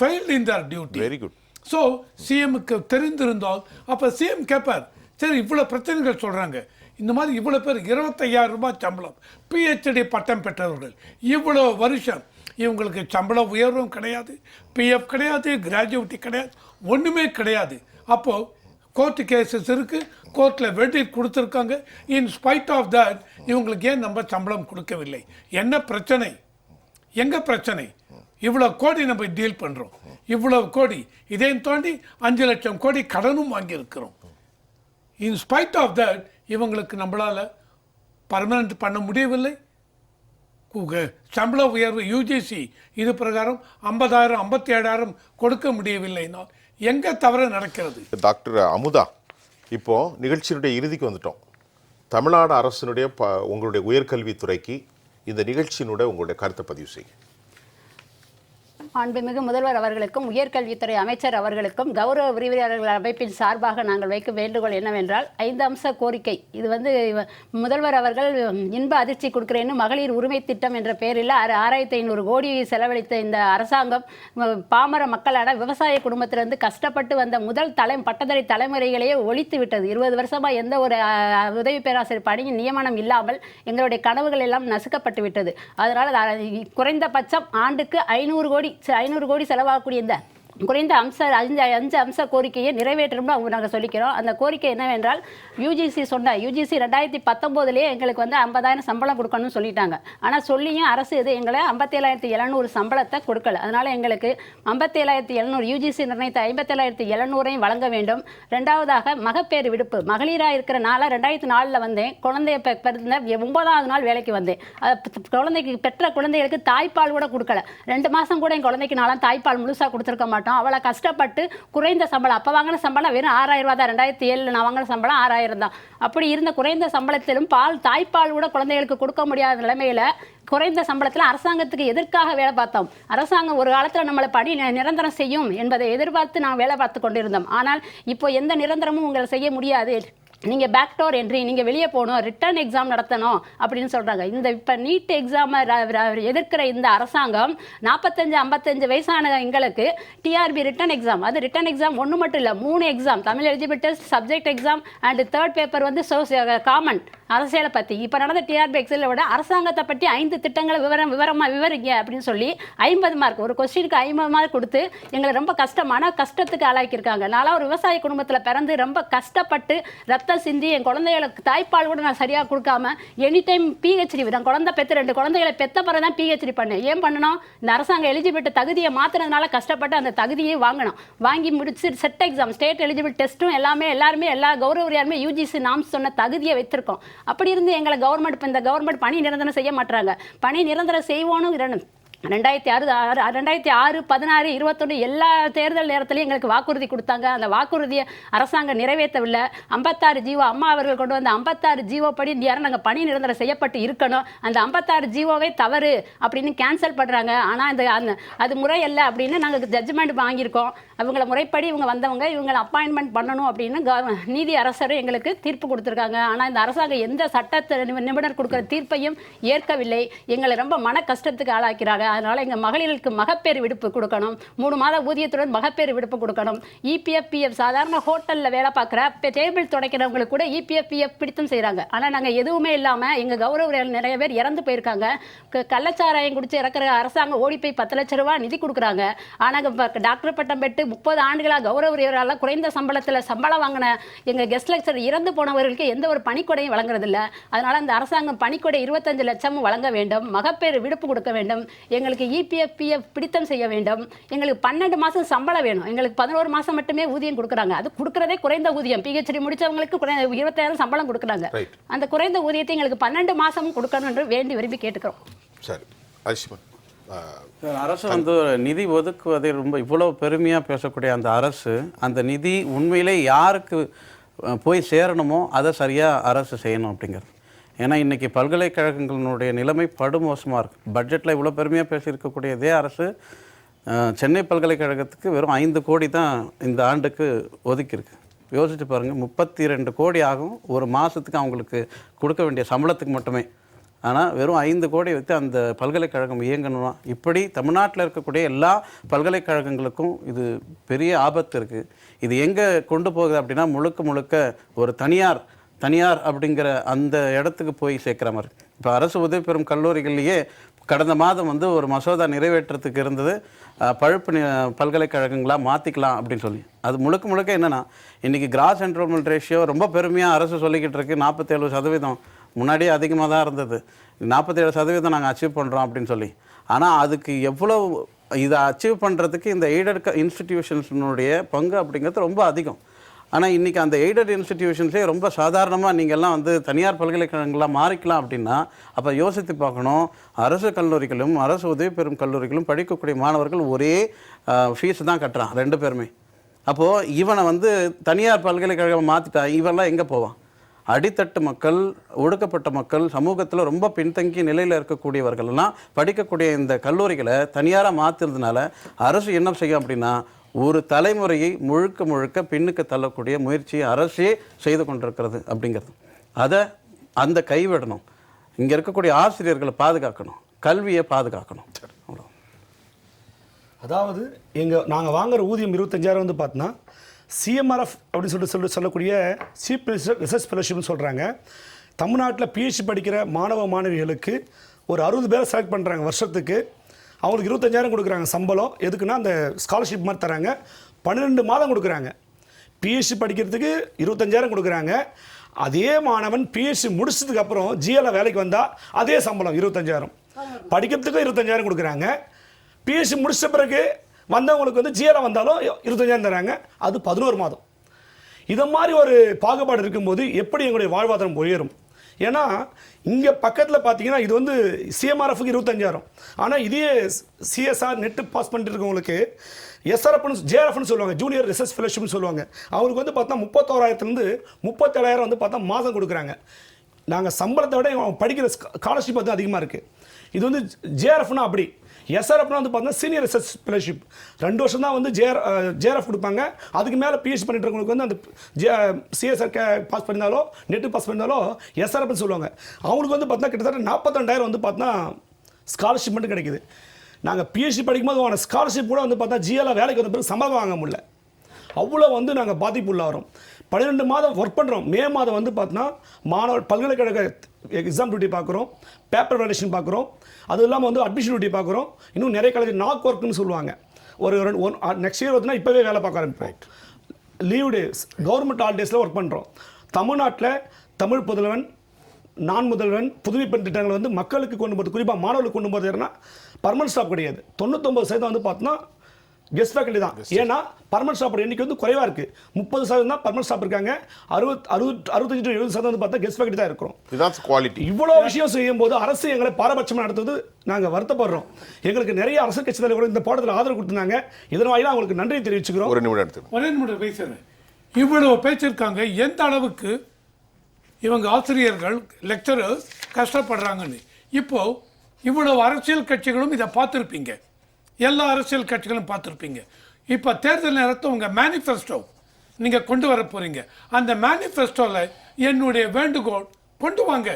failed in their duty. Very good. So சிஎம்முக்கு தெரிந்திருந்தால் அப்போ சிஎம் கேட்பார், சரி இவ்வளோ பிரச்சனைகள் சொல்கிறாங்க, இந்த மாதிரி இவ்வளோ பேர் 25,000 ரூபாய் சம்பளம், பிஹெச்டி பட்டம் பெற்றவர்கள், இவ்வளோ வருஷம் இவங்களுக்கு சம்பள உயர்வும் கிடையாது, பிஎஃப் கிடையாது, கிராஜுவிட்டி கிடையாது, ஒன்றுமே கிடையாது. அப்போது கோர்ட்டு கேசஸ் இருக்குது, கோர்ட்டில் வெர்டிக்ட் கொடுத்துருக்காங்க. இன் ஸ்பைட் ஆஃப் தட் இவங்களுக்கு ஏன் நம்ம சம்பளம் கொடுக்கவில்லை? என்ன பிரச்சனை? எங்கே பிரச்சனை? இவ்வளோ கோடி நம்ம டீல் பண்ணுறோம், இவ்வளோ கோடி, இதையும் தாண்டி 5 லட்சம் கோடி கடனும் வாங்கியிருக்கிறோம். இன் ஸ்பைட் ஆஃப் தட் இவங்களுக்கு நம்மளால் பர்மனெண்ட் பண்ண முடியவில்லை. சம்பள உயர்வு யூஜிசி இது பிரகாரம் 50,000 57,000 கொடுக்க முடியவில்லைனால் எங்கே தவறு நடக்கிறது? டாக்டர் அமுதா, இப்போது நிகழ்ச்சியினுடைய இறுதிக்கு வந்துட்டோம். தமிழ்நாடு அரசினுடைய உங்களுடைய உயர்கல்வித்துறைக்கு இந்த நிகழ்ச்சியினுடைய உங்களுடைய கருத்தை பதிவு செய்யுங்க. மாண்புமிகு முதல்வர் அவர்களுக்கும் உயர்கல்வித்துறை அமைச்சர் அவர்களுக்கும் கௌரவ விரிவுரையாளர்கள் அமைப்பின் சார்பாக நாங்கள் வைக்கும் வேண்டுகோள் என்னவென்றால் 5 அம்ச கோரிக்கை. இது வந்து முதல்வர் அவர்கள் இன்ப அதிர்ச்சி கொடுக்கிறேன்னு மகளிர் உரிமை திட்டம் என்ற பெயரில் 6,500 கோடி செலவழித்த இந்த அரசாங்கம் பாமர மக்களான விவசாய குடும்பத்திலிருந்து கஷ்டப்பட்டு வந்த முதல் பட்டதாரி தலைமுறைகளையே ஒழித்து விட்டது. 20 வருஷமாக எந்த ஒரு உதவி பேராசிரியர் பணியின் நியமனம் இல்லாமல் எங்களுடைய கனவுகள் எல்லாம் நசுக்கப்பட்டு விட்டது. அதனால் குறைந்தபட்சம் ஆண்டுக்கு 500 கோடி செலவாகக்கூடிய இந்த குறைந்த 5 அம்ச கோரிக்கையை நிறைவேற்றணும்னு அவங்க நாங்கள் சொல்லிக்கிறோம். அந்த கோரிக்கை என்னவென்றால் யூஜிசி 2019 எங்களுக்கு வந்து 50,000 சம்பளம் கொடுக்கணும்னு சொல்லிட்டாங்க. ஆனால் சொல்லியும் அரசு இது எங்களை 57,700 சம்பளத்தை கொடுக்கல. அதனால் எங்களுக்கு 57,700 யூஜிசி நிர்ணயித்த 57,700 வழங்க வேண்டும். ரெண்டாவதாக மகப்பேறு விடுப்பு. மகளிராக இருக்கிற நாளாக 2004 வந்தேன். குழந்தைய பிறந்த 9வது நாள் வேலைக்கு வந்தேன். குழந்தைக்கு பெற்ற குழந்தைகளுக்கு தாய்ப்பால் கூட கொடுக்கல. 2 மாதம் கூட என் குழந்தைக்கு நாளாக தாய்ப்பால் முழுசாக கொடுத்துருக்க மாட்டோம். அவளை கஷ்டப்பட்டு குறைந்த சம்பளம், அப்போ வாங்கின சம்பளம் வெறும் 6,000 ரூபா தான். 2007 நான் வாங்கின சம்பளம் 6,000 தான். அப்படி இருந்த குறைந்த சம்பளத்திலும் தாய்ப்பால் கூட குழந்தைகளுக்கு கொடுக்க முடியாத நிலைமையில குறைந்த சம்பளத்தில் அரசாங்கத்துக்கு எதற்காக வேலை பார்த்தோம்? அரசாங்கம் ஒரு காலத்தில் நம்மளை பணி நிரந்தரம் செய்யும் என்பதை எதிர்பார்த்து நான் வேலை பார்த்து கொண்டிருந்தோம். ஆனால் இப்போ எந்த நிரந்தரமும் உங்களை செய்ய முடியாது, நீங்கள் பேக்டோர் என்ட்ரி, நீங்கள் வெளியே போகணும், ரிட்டர்ன் எக்ஸாம் நடத்தணும் அப்படின்னு சொல்கிறாங்க. இப்போ நீட் எக்ஸாமை எதிர்க்கிற இந்த அரசாங்கம் 45-55 வயசான எங்களுக்கு டிஆர்பி ரிட்டர்ன் எக்ஸாம், அது ரிட்டர்ன் எக்ஸாம் ஒன்று மட்டும் இல்லை, 3 exam, Tamil eligible test, subject exam and 3rd paper வந்து காமன் அரசியலை பற்றி. இப்போ நடந்த டிஆர்பி எக்ஸாமில் விட அரசாங்கத்தை பற்றி 5 திட்டங்களை விவரமாக விவரிங்க அப்படின்னு சொல்லி 50 மார்க், ஒரு கொஸ்டினுக்கு 50 மார்க் கொடுத்து எங்களை ரொம்ப கஷ்டத்துக்கு ஆளாக்கியிருக்காங்க. நான்லாம் ஒரு விவசாய குடும்பத்தில் பிறந்து ரொம்ப கஷ்டப்பட்டு ரத்தம் சிந்தி என் குழந்தைகளுக்கு தாய்ப்பால் கூட நான் சரியாக கொடுக்காம எனி டைம் பிஹெச்டி, நான் குழந்தை பெற்று 2 குழந்தைகளை பெற்ற பிறகு தான் பிஹெச்டி பண்ணேன். ஏன் பண்ணணும்? இந்த அரசாங்கம் எலிஜிபிலிட்டி தகுதியை மாற்றினதுனால கஷ்டப்பட்டு அந்த தகுதியை வாங்கி முடிச்சு செட் எக்ஸாம், ஸ்டேட் எலிஜிபிள் டெஸ்ட்டும் எல்லாருமே எல்லா கௌரவரியாருமே யூஜிசி நாம்ஸ் சொன்ன தகுதியை வைத்திருக்கோம். அப்படி இருந்து எங்களை இந்த கவர்மெண்ட் பணி நிரந்தரம் செய்ய மாட்டாங்க. பணி நிரந்தரம் செய்வோன்னு 2006, 16, 21 எல்லா தேர்தல் நேரத்திலையும் எங்களுக்கு வாக்குறுதி கொடுத்தாங்க. அந்த வாக்குறுதியை அரசாங்கம் நிறைவேற்றவில்லை. 56 ஜீவோ அம்மா அவர்கள் கொண்டு வந்த 56 ஜீவோ படி நாங்கள் பணி நிரந்தரம் செய்யப்பட்டு இருக்கணும். அந்த 56 ஜீவோவை தவறு அப்படின்னு கேன்சல் பண்ணுறாங்க. ஆனால் அது முறை இல்லை அப்படின்னு நாங்கள் ஜட்ஜ்மெண்ட் வாங்கியிருக்கோம். அவங்கள முறைப்படி இவங்க வந்தவங்க இவங்களை அப்பாயின்மெண்ட் பண்ணணும் அப்படின்னு நீதி அரசர் எங்களுக்கு தீர்ப்பு கொடுத்துருக்காங்க. ஆனால் இந்த அரசாங்கம் எந்த சட்டத்தை நிபுணர் கொடுக்குற தீர்ப்பையும் ஏற்கவில்லை. எங்களை ரொம்ப மன கஷ்டத்துக்கு ஆளாக்கிறாங்க. அதனால் எங்கள் மகளிருக்கு மகப்பேறு விடுப்பு கொடுக்கணும், 3 மாத ஊதியத்துடன் மகப்பேறு விடுப்பு கொடுக்கணும். இபிஎஃப் பிஎஃப் சாதாரண ஹோட்டலில் வேலை பார்க்குற டேபிள் துடைக்கிறவங்களுக்கு கூட இபிஎஃப் பிஎஃப் பிடித்தம் செய்கிறாங்க. ஆனால் நாங்கள் எதுவுமே இல்லாமல் எங்கள் கௌரவர்கள் நிறைய பேர் இறந்து போயிருக்காங்க. கள்ளச்சாராயம் குடிச்சு இறக்குற அரசாங்கம் ஓடி போய் 10 லட்ச ரூபா நிதி கொடுக்குறாங்க. ஆனால் டாக்டர் பட்டம் பெற்று 30 ஆண்டுகளாக கௌரவர்களால் குறைந்த சம்பளத்தில் சம்பளம் வாங்கின எங்கள் கெஸ்ட் லெக்சர் இறந்து போனவர்களுக்கு எந்த ஒரு பணிக்கொடையும் வழங்குறதில்லை. அதனால் அந்த அரசாங்கம் பணிக்கொடை 25 லட்சமும் வழங்க வேண்டும், மகப்பேறு விடுப்பு கொடுக்க வேண்டும், எங்களுக்கு இபிஎஃப் பிஎஃப் பிடித்தம் செய்ய வேண்டும். எங்களுக்கு 12 மாதம் சம்பளம் வேணும். எங்களுக்கு 11 மாதம் மட்டுமே ஊதியம் கொடுக்குறாங்க. அது கொடுக்குறதே குறைந்த ஊதியம். பிஹெச்டி முடித்தவங்களுக்கு 20,000 சம்பளம் கொடுக்குறாங்க. அந்த குறைந்த ஊதியத்தை எங்களுக்கு 12 மாதமும் கொடுக்கணும் என்று விரும்பி கேட்டுக்கிறோம். சரி, அரசு வந்து நிதி ஒதுக்குவதை ரொம்ப இவ்வளோ பெருமையாக பேசக்கூடிய அந்த அரசு அந்த நிதி உண்மையிலே யாருக்கு போய் சேரணுமோ அதை சரியாக அரசு செய்யணும் அப்படிங்கிறது. ஏன்னா இன்றைக்கி பல்கலைக்கழகங்களினுடைய நிலைமை படுமோசமாக இருக்குது. பட்ஜெட்டில் இவ்வளோ பெருமையாக பேசியிருக்கக்கூடிய இதே அரசு சென்னை பல்கலைக்கழகத்துக்கு வெறும் 5 கோடி தான் இந்த ஆண்டுக்கு ஒதுக்கியிருக்கு. யோசிச்சு பாருங்கள், 32 கோடி ஆகும் ஒரு மாதத்துக்கு அவங்களுக்கு கொடுக்க வேண்டிய சம்பளத்துக்கு மட்டுமே. ஆனால் வெறும் 5 கோடி வைத்து அந்த பல்கலைக்கழகம் இயங்கணும்னா இப்படி தமிழ்நாட்டில் இருக்கக்கூடிய எல்லா பல்கலைக்கழகங்களுக்கும் இது பெரிய ஆபத்து இருக்குது. இது எங்கே கொண்டு போகுது அப்படின்னா முழுக்க ஒரு தனியார் அப்படிங்கிற அந்த இடத்துக்கு போய் சேர்க்குற மாதிரி. இப்போ அரசு உதவி பெறும் கல்லூரிகள்லேயே கடந்த மாதம் வந்து ஒரு மசோதா நிறைவேற்றத்துக்கு இருந்தது, பழுப்பு பல்கலைக்கழகங்களாக மாற்றிக்கலாம் அப்படின்னு சொல்லி. அது முழுக்க என்னென்னா இன்றைக்கி கிராஸ் என்ரோல்மெண்ட் ரேஷியோ ரொம்ப பெருமையாக அரசு சொல்லிக்கிட்டு இருக்கு. 47% முன்னாடியே அதிகமாக தான் இருந்தது. 47% நாங்கள் அச்சீவ் பண்ணுறோம் அப்படின்னு சொல்லி. ஆனால் அதுக்கு எவ்வளோ இதை அச்சீவ் பண்ணுறதுக்கு இந்த எய்டட் இன்ஸ்டிடியூஷன்ஸினுடைய பங்கு அப்படிங்கிறது ரொம்ப அதிகம். ஆனால் இன்றைக்கி அந்த எய்டட் இன்ஸ்டிடியூஷன்ஸே ரொம்ப சாதாரணமாக நீங்கள்லாம் வந்து தனியார் பல்கலைக்கழகங்களாக மாறிக்கலாம் அப்படின்னா அப்போ யோசித்து பார்க்கணும். அரசு கல்லூரிகளும் அரசு உதவி பெறும் கல்லூரிகளும் படிக்கக்கூடிய மாணவர்கள் ஒரே ஃபீஸ் தான் கட்டுறான் 2 பேருமே. அப்போது இவனை வந்து தனியார் பல்கலைக்கழகம் மாற்றிட்டா இவெல்லாம் எங்கே போவான்? அடித்தட்டு மக்கள், ஒடுக்கப்பட்ட மக்கள், சமூகத்தில் ரொம்ப பின்தங்கிய நிலையில் இருக்கக்கூடியவர்கள்லாம் படிக்கக்கூடிய இந்த கல்லூரிகளை தனியாராக மாற்றுறதுனால அரசு என்ன செய்யும் அப்படின்னா ஒரு தலைமுறையை முழுக்க முழுக்க பின்னுக்கு தள்ளக்கூடிய முயற்சியை அரசே செய்து கொண்டிருக்கிறது அப்படிங்கிறது. அதை அந்த கைவிடணும். இங்கே இருக்கக்கூடிய ஆசிரியர்களை பாதுகாக்கணும், கல்வியை பாதுகாக்கணும். அவ்வளோ. அதாவது நாங்கள் வாங்குற ஊதியம் 25,000 வந்து பார்த்தோன்னா சிஎம்ஆர்எஃப் அப்படின்னு சொல்லக்கூடிய சீப் ரிசர்ச் ஃபெலோஷிப்னு சொல்கிறாங்க. தமிழ்நாட்டில் பிஹெச்டி படிக்கிற மாணவ மாணவிகளுக்கு ஒரு 60 பேரை செலக்ட் பண்ணுறாங்க வருஷத்துக்கு. அவங்களுக்கு 25,000 கொடுக்குறாங்க சம்பளம். எதுக்குன்னா அந்த ஸ்காலர்ஷிப் மாதிரி தராங்க. 12 மாதம் கொடுக்குறாங்க. பிஹெச்டி படிக்கிறதுக்கு 25,000 கொடுக்குறாங்க. அதே மாணவன் பிஹெச்டி முடிச்சதுக்கு அப்புறம் ஜிஎல்ல வேலைக்கு வந்தால் அதே சம்பளம் 25,000. படிக்கிறதுக்கு 25,000 கொடுக்குறாங்க. பிஹெச்டி முடிச்ச பிறகு வந்தவங்களுக்கு வந்து ஜிஎல்ல வந்தாலும் 25,000 தராங்க. அது 11 மாதம். இதை மாதிரி ஒரு பாகுபாடு இருக்கும்போது எப்படி எங்களுடைய வாழ்வாதாரம் உயரும்? ஏன்னா இங்கே பக்கத்தில் பார்த்தீங்கன்னா இது வந்து சிஎம்ஆர்எஃப்க்கு 25,000. ஆனால் இதே சிஎஸ்ஆர் நெட்டு பாஸ் பண்ணிட்டு இருக்கவங்களுக்கு எஸ்ஆர்எஃப்னு ஜேஆர்எஃப்னு சொல்லுவாங்க, ஜூனியர் ரிசர்ச் ஃபெலோஷிப்னு சொல்லுவாங்க. அவங்களுக்கு வந்து பார்த்தா 31,000லேருந்து 37,000 வந்து பார்த்தா மாதம் கொடுக்குறாங்க. நாங்கள் சம்பளத்தை விட அவங்க படிக்கிற ஸ்காலர்ஷிப் வந்து அதிகமாக இருக்குது. இது வந்து ஜேஆர்எஃப்னா அப்படி. எஸ்ஆர்எஃப்னா வந்து பார்த்தீங்கன்னா சீனியர் ரிசர்ச் ஃபெலோஷிப் 2 வருஷம் தான் வந்து ஜேஆர்எஃப் கொடுப்பாங்க. அதுக்கு மேலே பிஹெச்டி பண்ணிட்டு இருக்கவங்களுக்கு வந்து அந்த சிஎஸ்ஆர் பாஸ் பண்ணியிருந்தாலோ நெட்டு பாஸ் பண்ணியிருந்தாலோ எஸ்ஆர்எஃப்னு சொல்லுவாங்க. அவங்களுக்கு வந்து பார்த்தா கிட்டத்தட்ட 42,000 வந்து பார்த்தா ஸ்காலர்ஷிப் மட்டும் கிடைக்குது. நாங்கள் பிஹெச்டி படிக்கும்போது வாங்க ஸ்காலர்ஷிப் கூட வந்து பார்த்தா ஜிஎல்ல வேலைக்கு வந்த பிறகு சம்பளம் வாங்க முடியல. அவ்வளோ வந்து நாங்கள் பாதிப்பு உள்ளாகிறோம். 12 மாதம் ஒர்க் பண்ணுறோம். மே மாதம் வந்து பார்த்தோன்னா மாணவர் பல்கலைக்கழக எக்ஸாம் டியூட்டி பார்க்குறோம், பேப்பர் வேலேஷன் பார்க்குறோம், அது இல்லாமல் வந்து அட்மிஷன் டியூட்டி பார்க்குறோம். இன்னும் நிறைய காலேஜ் நாக் ஒர்க்குன்னு சொல்லுவாங்க. ஒரு நெக்ஸ்ட் இயர் வந்துன்னா இப்போவே வேலை பார்க்க ஆரம்பிப்போம். லீவ் டேஸ், கவர்மெண்ட் ஹாலிடேஸில் ஒர்க் பண்ணுறோம். தமிழ்நாட்டில் தமிழ் புதல்வன், நான் முதல்வன், புதுமை பெண் திட்டங்கள் வந்து மக்களுக்கு கொண்டு போகிறது, குறிப்பாக மாணவர்களுக்கு கொண்டு போகிறது ஏன்னா பர்மனன்ட் ஸ்டாப் கிடையாது. 99% வந்து பார்த்தோன்னா கெஸ்ட் ஃபேக்கல்டி தான். ஏன்னா பர்மனன்ட் ஸ்டாஃப் எண்ணிக்கை வந்து குறைவாக இருக்குது. 30% தான் பர்மனன்ட் ஸ்டாஃப் இருக்காங்க. 65-70% வந்து பார்த்தா கெஸ்ட் ஃபேக்கல்டி தான் இருக்கிறோம். இதுதான் குவாலிட்டி. இவ்வளோ விஷயம் செய்யும் போது அரசு எங்களை பாரபட்சமாக நடத்துவது நாங்கள் வருத்தப்படுறோம். எங்களுக்கு நிறைய அரசியல் கட்சி தலைவர்கள் இந்த பாடத்தில் ஆதரவு கொடுத்துருந்தாங்க. இதன் வாயிலாக அவங்களுக்கு நன்றி தெரிவிச்சுக்கிறோம். ஒரு நிமிடம் பேசுகிறேன். இவ்வளவு பேச்சிருக்காங்க. எந்த அளவுக்கு இவங்க ஆசிரியர்கள் லெக்சரர்ஸ் கஷ்டப்படுறாங்கன்னு. இப்போ இவ்வளவு அரசியல் கட்சிகளும் இதை பார்த்துருப்பீங்க. எல்லா அரசியல் கட்சிகளும் பார்த்துருப்பீங்க. இப்போ தேர்தல் நேரத்தில் உங்கள் மேனிஃபெஸ்டோ நீங்கள் கொண்டு வர போகிறீங்க. அந்த மேனிஃபெஸ்டோவில் என்னுடைய வேண்டுகோள் கொண்டு வாங்க.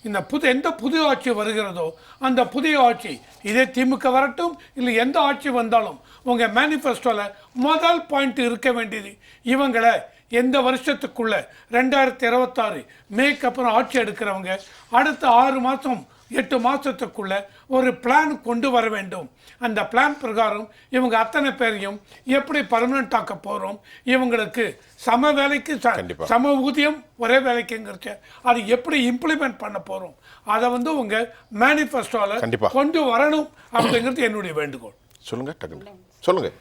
எந்த புதிய ஆட்சி வருகிறதோ அந்த புதிய ஆட்சி, இதே திமுக வரட்டும் இல்லை எந்த ஆட்சி வந்தாலும் உங்கள் மேனிஃபெஸ்டோவில் முதல் பாயிண்ட் இருக்க வேண்டியது இவங்களை எந்த வருஷத்துக்குள்ள 2026 மேக்கு அப்புறம் ஆட்சி எடுக்கிறவங்க அடுத்த 6 மாதம் 8 மாதத்துக்குள்ள ஒரு பிளான் கொண்டு வர வேண்டும். அந்த பிளான் பிரகாரம் இவங்க அத்தனை பேரையும் எப்படி பர்மனன்ட் ஆக்க போகிறோம், இவங்களுக்கு சம வேலைக்கு சம ஊதியம் ஒரே வேலைக்குங்கிறச்ச அது எப்படி இம்ப்ளிமெண்ட் பண்ண போகிறோம், அதை வந்து உங்கள் மேனிஃபெஸ்டோவில் கொண்டு வரணும் அப்படிங்கிறது என்னுடைய வேண்டுகோள். சொல்லுங்க.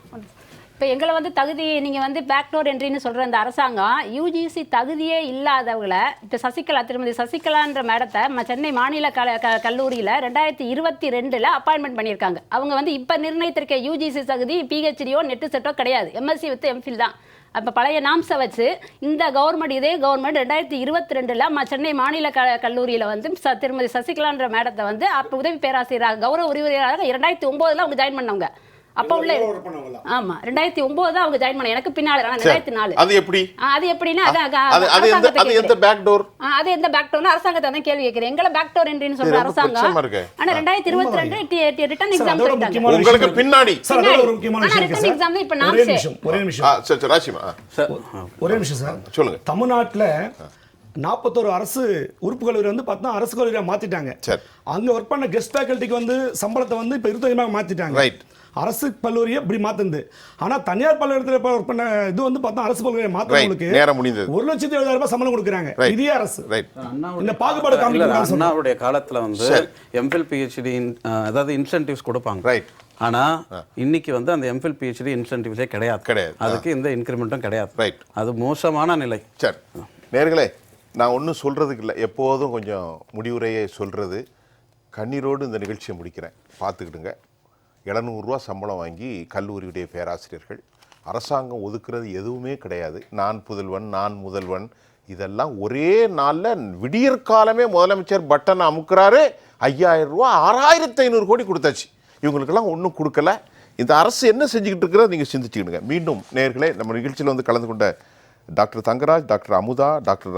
இப்போ எங்களை வந்து தகுதி நீங்கள் வந்து பேக்டோர் என்ட்ரின்னு சொல்கிற இந்த அரசாங்கம் யூஜிசி தகுதியே இல்லாதவங்களை இப்போ திருமதி சசிகலான்ற மேடத்தை சென்னை மாநில கல்லூரியில் 2022 அப்பாயின்மெண்ட் பண்ணியிருக்காங்க. அவங்க வந்து இப்போ நிர்ணயித்திருக்க யூஜிசி தகுதி பிஹெச்டியோ நெட்டு செட்டோ கிடையாது, எம்எஸ்சி வித் எம்ஃபில் தான். அப்போ பழைய நாம்ஸை வச்சு இந்த கவர்மெண்ட் இதே கவர்மெண்ட் 2022 சென்னை மாநில கல்லூரியில் வந்து திருமதி சசிகலான்ற மேடத்தை வந்து அப்போ உதவி பேராசிரியராக கௌரவ உரிமையாளராக 2009 அவங்க ஜாயின் பண்ணவங்க. அப்போ உள்ள ஆமா 2009 தான் அவங்க ஜாயின் பண்ண. எனக்கு பின்னால 2004. அது எப்படின்னா அது எந்த பேக் டோர், அது எந்த பேக் டோர்னா அரசாங்கத்தை தான் கேள்வி கேட்கிறேன். எங்களை பேக் டோர் என்ட்ரின்னு சொல்ற அரசாங்கம் ஆனா 2022 ரிட்டன் எக்ஸாம் சொல்லிட்டாங்க. உங்களுக்கு பின்னாடி ஒரு முக்கியமான விஷயம் எக்ஸாம் இப்ப நாம்ஸ் ஒரே நிமிஷம் சரி ராஜிமா ஒரே நிமிஷம் சார் சொல்லுங்க. தமிழ்நாட்டில் 41 அரசு உறுப்பு கல்லூரி வந்து பார்த்தா அரசு கல்லூரியாக மாத்திட்டாங்க. அங்க ஒர்க் பண்ண கெஸ்ட் ஃபேக்கல்ட்டிக்கு வந்து சம்பளத்தை வந்து இப்போ 25,000 மாத்திட்டாங்க. அரசு கல்லூரியை இப்படி மாத்துது. ஆனா தனியார் பல்கலைக்கழகத்தில் ஒர்க் பண்ண இது வந்து பார்த்தா அரசு கல்லூரியை மாற்றவங்களுக்கு 1,70,000 ரூபாய் சம்பளம் கொடுக்குறாங்க. இதே அரசு இந்த பாகுபாடு அண்ணாவுடைய காலத்துல வந்து எம்ஃபில் பிஹெச்டி அதாவது இன்சென்டிவ்ஸ் கொடுப்பாங்க. ஆனால் இன்னைக்கு வந்து அந்த எம்ஃபில் பிஹெச்டி இன்சென்டிவ்ஸே கிடையாது. அதுக்கு எந்த இன்க்ரிமெண்ட்டும் கிடையாது. ரைட். அது மோசமான நிலை. சரி நேர்களே, நான் ஒன்றும் சொல்கிறதுக்கு இல்லை, எப்போதும் கொஞ்சம் முடிவுரையை சொல்கிறது. கண்ணீரோடு இந்த நிகழ்ச்சியை முடிக்கிறேன், பார்த்துக்கிடுங்க. 700 சம்பளம் வாங்கி கல்லூரியுடைய பேராசிரியர்கள், அரசாங்கம் ஒதுக்குறது எதுவுமே கிடையாது. நான் முதல்வன் இதெல்லாம் ஒரே நாளில் விடியற்காலமே முதலமைச்சர் பட்டன் அமுக்குறாரு. 5000 ரூபா 6500 கோடி கொடுத்தாச்சு. இவங்களுக்கெல்லாம் ஒன்றும் கொடுக்கல. இந்த அரசு என்ன செஞ்சுக்கிட்டு இருக்கிறத நீங்கள் சிந்திச்சுக்கிடுங்க. மீண்டும் நேர்களே, நம்ம நிகழ்ச்சியில் வந்து கலந்து கொண்ட doctor Thangaraj, doctor Amudha, doctor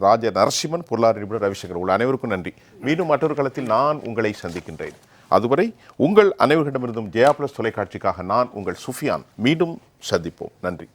Raja Narasimhan, பொருளாதார நிபுணர் ரவிசங்கர், உங்கள் அனைவருக்கும் நன்றி. மீண்டும் மற்றொரு களத்தில் நான் உங்களை சந்திக்கின்றேன். அதுவரை உங்கள் அனைவரிடமிருந்தும் ஜெயா பிளஸ் தொலைக்காட்சிக்காக நான் உங்கள் சுஃபியான். மீண்டும் சந்திப்போம். நன்றி.